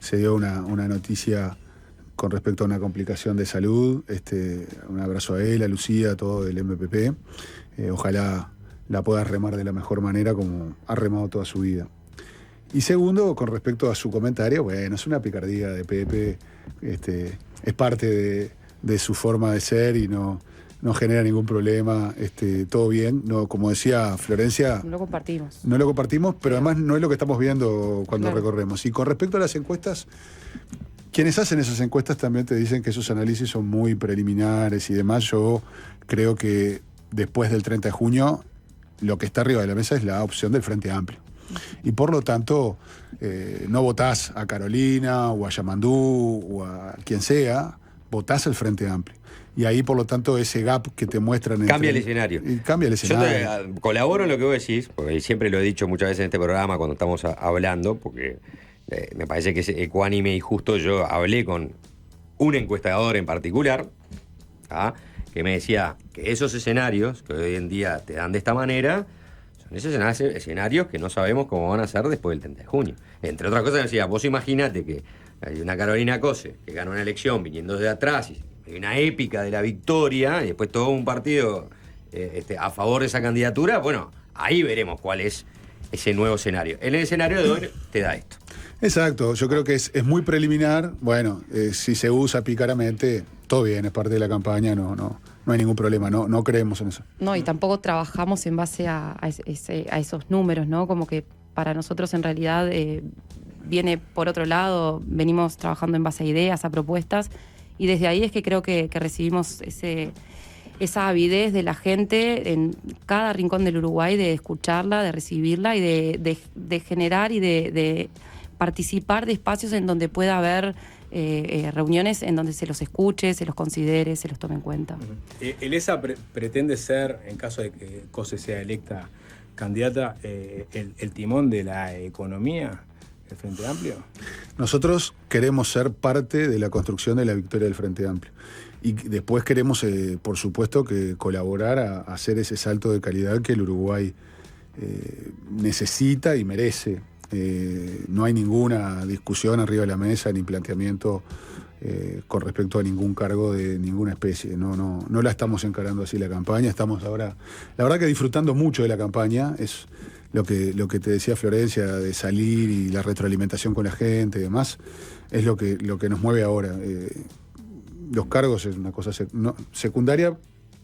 se dio una noticia con respecto a una complicación de salud. Un abrazo a él, a Lucía, a todo el MPP. Ojalá la pueda remar de la mejor manera como ha remado toda su vida. Y segundo, con respecto a su comentario, bueno, es una picardía de Pepe, es parte de su forma de ser y no genera ningún problema, todo bien. No, como decía Florencia... No lo compartimos. No lo compartimos, pero además no es lo que estamos viendo cuando recorremos. Y con respecto a las encuestas, quienes hacen esas encuestas también te dicen que esos análisis son muy preliminares y demás. Yo creo que después del 30 de junio, lo que está arriba de la mesa es la opción del Frente Amplio. Y por lo tanto, no votás a Carolina o a Yamandú o a quien sea, votás al Frente Amplio. Y ahí, por lo tanto, ese gap que te muestran... Cambia el escenario. Cambia el escenario. Yo colaboro en lo que vos decís, porque siempre lo he dicho muchas veces en este programa cuando estamos hablando, porque me parece que es ecuánime y justo. Yo hablé con un encuestador en particular, que me decía que esos escenarios que hoy en día te dan de esta manera... Esos escenarios que no sabemos cómo van a ser después del 30 de junio. Entre otras cosas, decía, vos imaginate que hay una Carolina Cose que gana una elección viniendo de atrás y hay una épica de la victoria y después todo un partido a favor de esa candidatura. Bueno, ahí veremos cuál es ese nuevo escenario. En el escenario de hoy te da esto. Exacto, yo creo que es muy preliminar. Bueno, si se usa pícaramente, todo bien, es parte de la campaña, no hay ningún problema, no creemos en eso. No, y tampoco trabajamos en base a esos números, ¿no? Como que para nosotros en realidad viene por otro lado, venimos trabajando en base a ideas, a propuestas, y desde ahí es que creo que recibimos esa avidez de la gente en cada rincón del Uruguay de escucharla, de recibirla y de generar y de participar de espacios en donde pueda haber reuniones en donde se los escuche, se los considere, se los tome en cuenta. ¿El ESA pretende ser, en caso de que Cose sea electa candidata, el timón de la economía del Frente Amplio? Nosotros queremos ser parte de la construcción de la victoria del Frente Amplio. Y después queremos, por supuesto, que colaborar a hacer ese salto de calidad que el Uruguay necesita y merece. No hay ninguna discusión arriba de la mesa ni planteamiento con respecto a ningún cargo de ninguna especie. No la estamos encarando así la campaña. Estamos ahora, la verdad que disfrutando mucho de la campaña. Es lo que te decía Florencia, de salir y la retroalimentación con la gente y demás, es lo que nos mueve ahora. Los cargos es una cosa secundaria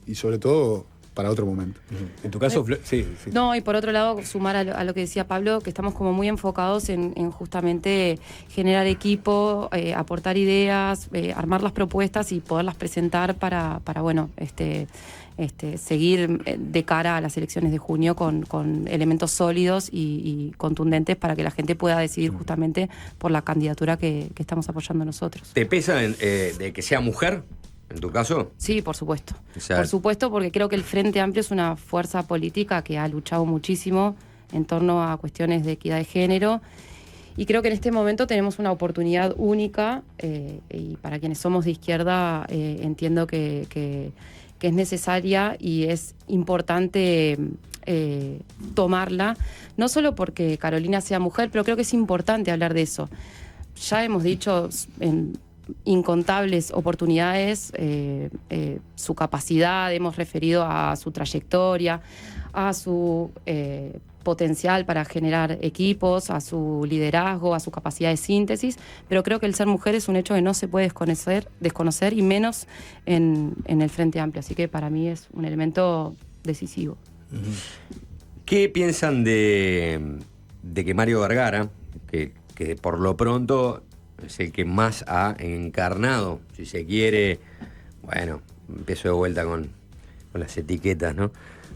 y sobre todo para otro momento. En tu caso, sí. No, y por otro lado, sumar a lo que decía Pablo, que estamos como muy enfocados en justamente generar equipo, aportar ideas, armar las propuestas y poderlas presentar para bueno, seguir de cara a las elecciones de junio con elementos sólidos y contundentes para que la gente pueda decidir justamente por la candidatura que estamos apoyando nosotros. ¿Te pesa de que sea mujer, en tu caso? Sí, por supuesto. O sea, por supuesto, porque creo que el Frente Amplio es una fuerza política que ha luchado muchísimo en torno a cuestiones de equidad de género. Y creo que en este momento tenemos una oportunidad única, y para quienes somos de izquierda entiendo que es necesaria y es importante tomarla, no solo porque Carolina sea mujer, pero creo que es importante hablar de eso. Ya hemos dicho en incontables oportunidades su capacidad, hemos referido a su trayectoria, a su potencial para generar equipos, a su liderazgo, a su capacidad de síntesis, pero creo que el ser mujer es un hecho que no se puede desconocer y menos en el Frente Amplio, así que para mí es un elemento decisivo. ¿Qué piensan de que Mario Vergara, que por lo pronto es el que más ha encarnado, si se quiere, bueno, empiezo de vuelta con las etiquetas, ¿no?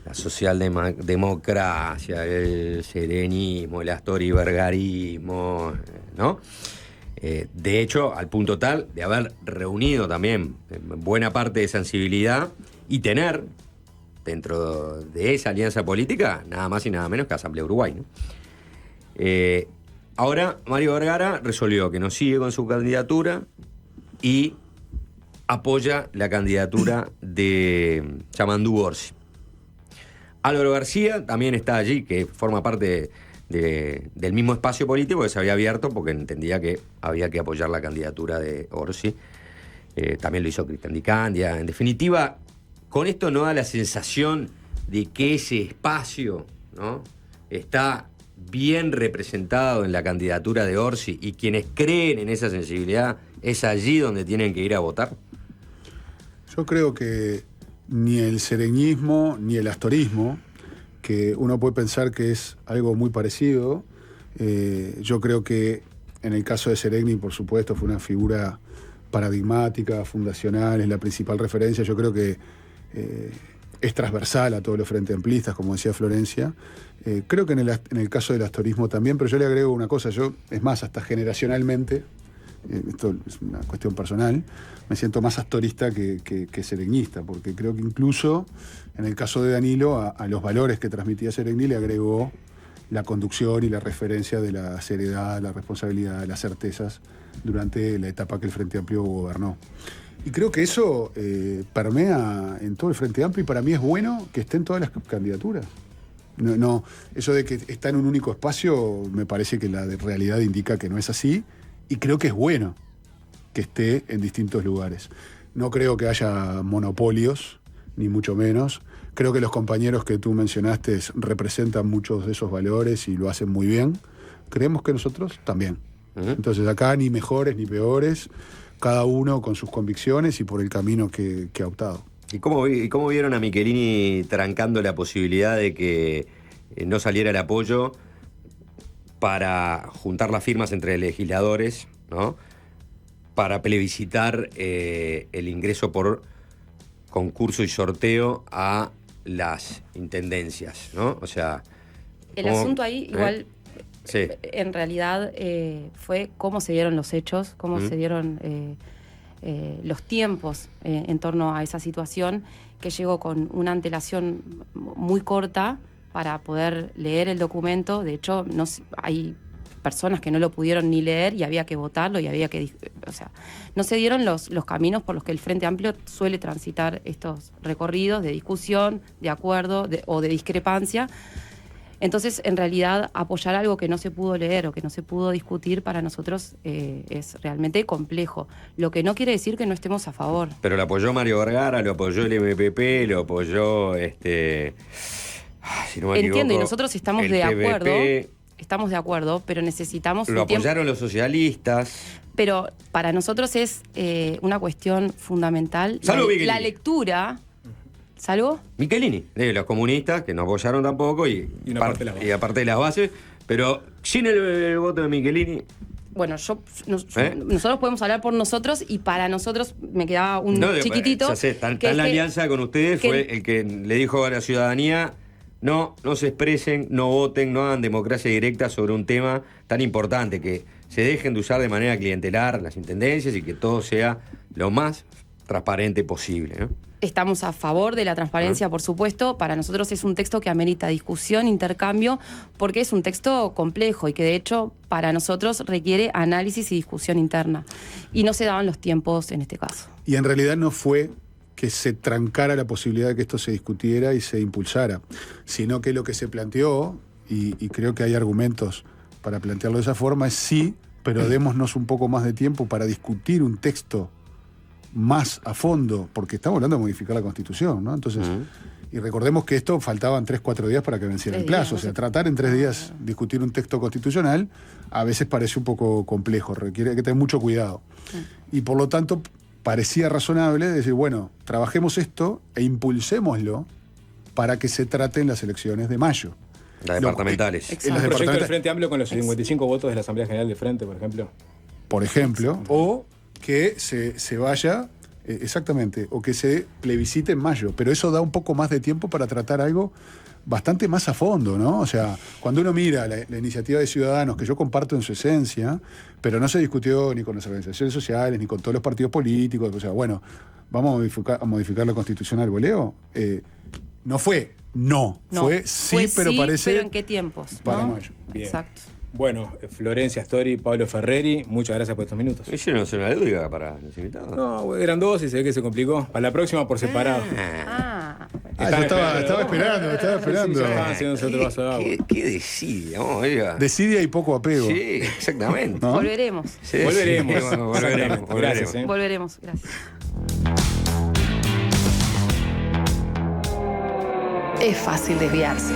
La socialdemocracia, el serenismo, el astorivergarismo, ¿no? De hecho, al punto tal de haber reunido también buena parte de sensibilidad y tener dentro de esa alianza política nada más y nada menos que Asamblea Uruguay, ¿no? Ahora Mario Vergara resolvió que no sigue con su candidatura y apoya la candidatura de Yamandú Orsi. Álvaro García también está allí, que forma parte del mismo espacio político que se había abierto porque entendía que había que apoyar la candidatura de Orsi. También lo hizo Cristian Di Candia. En definitiva, con esto no da la sensación de que ese espacio, ¿no?, está bien representado en la candidatura de Orsi y quienes creen en esa sensibilidad es allí donde tienen que ir a votar. Yo creo que ni el sereñismo ni el astorismo, que uno puede pensar que es algo muy parecido, yo creo que en el caso de Seregni, por supuesto, fue una figura paradigmática, fundacional, es la principal referencia. Yo creo que es transversal a todos los frente amplistas, como decía Florencia. Creo que en el caso del astorismo también, pero yo le agrego una cosa, es más, hasta generacionalmente, esto es una cuestión personal, me siento más astorista que sereñista, porque creo que incluso en el caso de Danilo, a los valores que transmitía Seregni le agregó la conducción y la referencia de la seriedad, la responsabilidad, las certezas durante la etapa que el Frente Amplio gobernó. Y creo que eso permea en todo el Frente Amplio y para mí es bueno que estén todas las candidaturas. No, eso de que está en un único espacio me parece que la realidad indica que no es así y creo que es bueno que esté en distintos lugares. No creo que haya monopolios, ni mucho menos. Creo que los compañeros que tú mencionaste representan muchos de esos valores y lo hacen muy bien. Creemos que nosotros también. Entonces acá ni mejores ni peores, cada uno con sus convicciones y por el camino que ha optado. ¿Y cómo vieron a Michelini trancando la posibilidad de que no saliera el apoyo para juntar las firmas entre legisladores, ¿no?, para plebiscitar el ingreso por concurso y sorteo a las intendencias, ¿no? O sea, el asunto ahí igual sí, en realidad fue cómo se dieron los hechos, cómo se dieron los tiempos en torno a esa situación, que llegó con una antelación muy corta para poder leer el documento. De hecho, hay personas que no lo pudieron ni leer y había que votarlo y había que... O sea, no se dieron los caminos por los que el Frente Amplio suele transitar estos recorridos de discusión, de acuerdo o de discrepancia. Entonces, en realidad, apoyar algo que no se pudo leer o que no se pudo discutir para nosotros es realmente complejo. Lo que no quiere decir que no estemos a favor. Pero lo apoyó Mario Vergara, lo apoyó el MPP, lo apoyó... si no me Entiendo, equivoco, y nosotros estamos de acuerdo. Estamos de acuerdo, pero necesitamos... Lo apoyaron los socialistas. Pero para nosotros es una cuestión fundamental. La lectura ¿Salvo? Michelini, de los comunistas, que no apoyaron tampoco, y una parte de las bases. aparte de las bases, pero sin el voto de Michelini. Bueno, nosotros podemos hablar por nosotros y para nosotros me quedaba un chiquitito. Ya sé, tan que la alianza con ustedes fue el que le dijo a la ciudadanía: no se expresen, no voten, no hagan democracia directa sobre un tema tan importante, que se dejen de usar de manera clientelar las intendencias y que todo sea lo más transparente posible, ¿no? Estamos a favor de la transparencia, por supuesto. Para nosotros es un texto que amerita discusión, intercambio, porque es un texto complejo y que de hecho para nosotros requiere análisis y discusión interna. Y no se daban los tiempos en este caso. Y en realidad no fue que se trancara la posibilidad de que esto se discutiera y se impulsara, sino que lo que se planteó, y creo que hay argumentos para plantearlo de esa forma, es sí, pero démonos un poco más de tiempo para discutir un texto más a fondo, porque estamos hablando de modificar la Constitución, ¿no? Entonces, y recordemos que esto faltaban 3-4 días para que venciera el plazo. O sea, tratar en 3 días discutir un texto constitucional a veces parece un poco complejo, requiere que tener mucho cuidado. Y por lo tanto, parecía razonable decir, bueno, trabajemos esto e impulsémoslo para que se traten las elecciones de mayo. Las departamentales. El proyecto del Frente Amplio con los 55 votos de la Asamblea General de Frente, por ejemplo. Por ejemplo, o que se vaya, exactamente, o que se plebiscite en mayo. Pero eso da un poco más de tiempo para tratar algo bastante más a fondo, ¿no? O sea, cuando uno mira la iniciativa de Ciudadanos, que yo comparto en su esencia, pero no se discutió ni con las organizaciones sociales, ni con todos los partidos políticos, o sea, bueno, vamos a modificar la Constitución al voleo. No fue no, fue sí, pero parece... pero ¿en qué tiempos? Para ¿no? mayo. Bien. Exacto. Bueno, Florencia Astori, Pablo Ferreri, muchas gracias por estos minutos. Eso no es una duda para los invitados. No, eran 2 y se ve que se complicó. Para la próxima por separado. Yo estaba esperando. Sí, estaban haciéndose otro vaso de agua. ¿Qué desidia? Oiga. Desidia y poco apego. Sí, exactamente. ¿No? Volveremos. Sí, Volveremos. sí, volveremos. Gracias. Volveremos, gracias. Es fácil desviarse.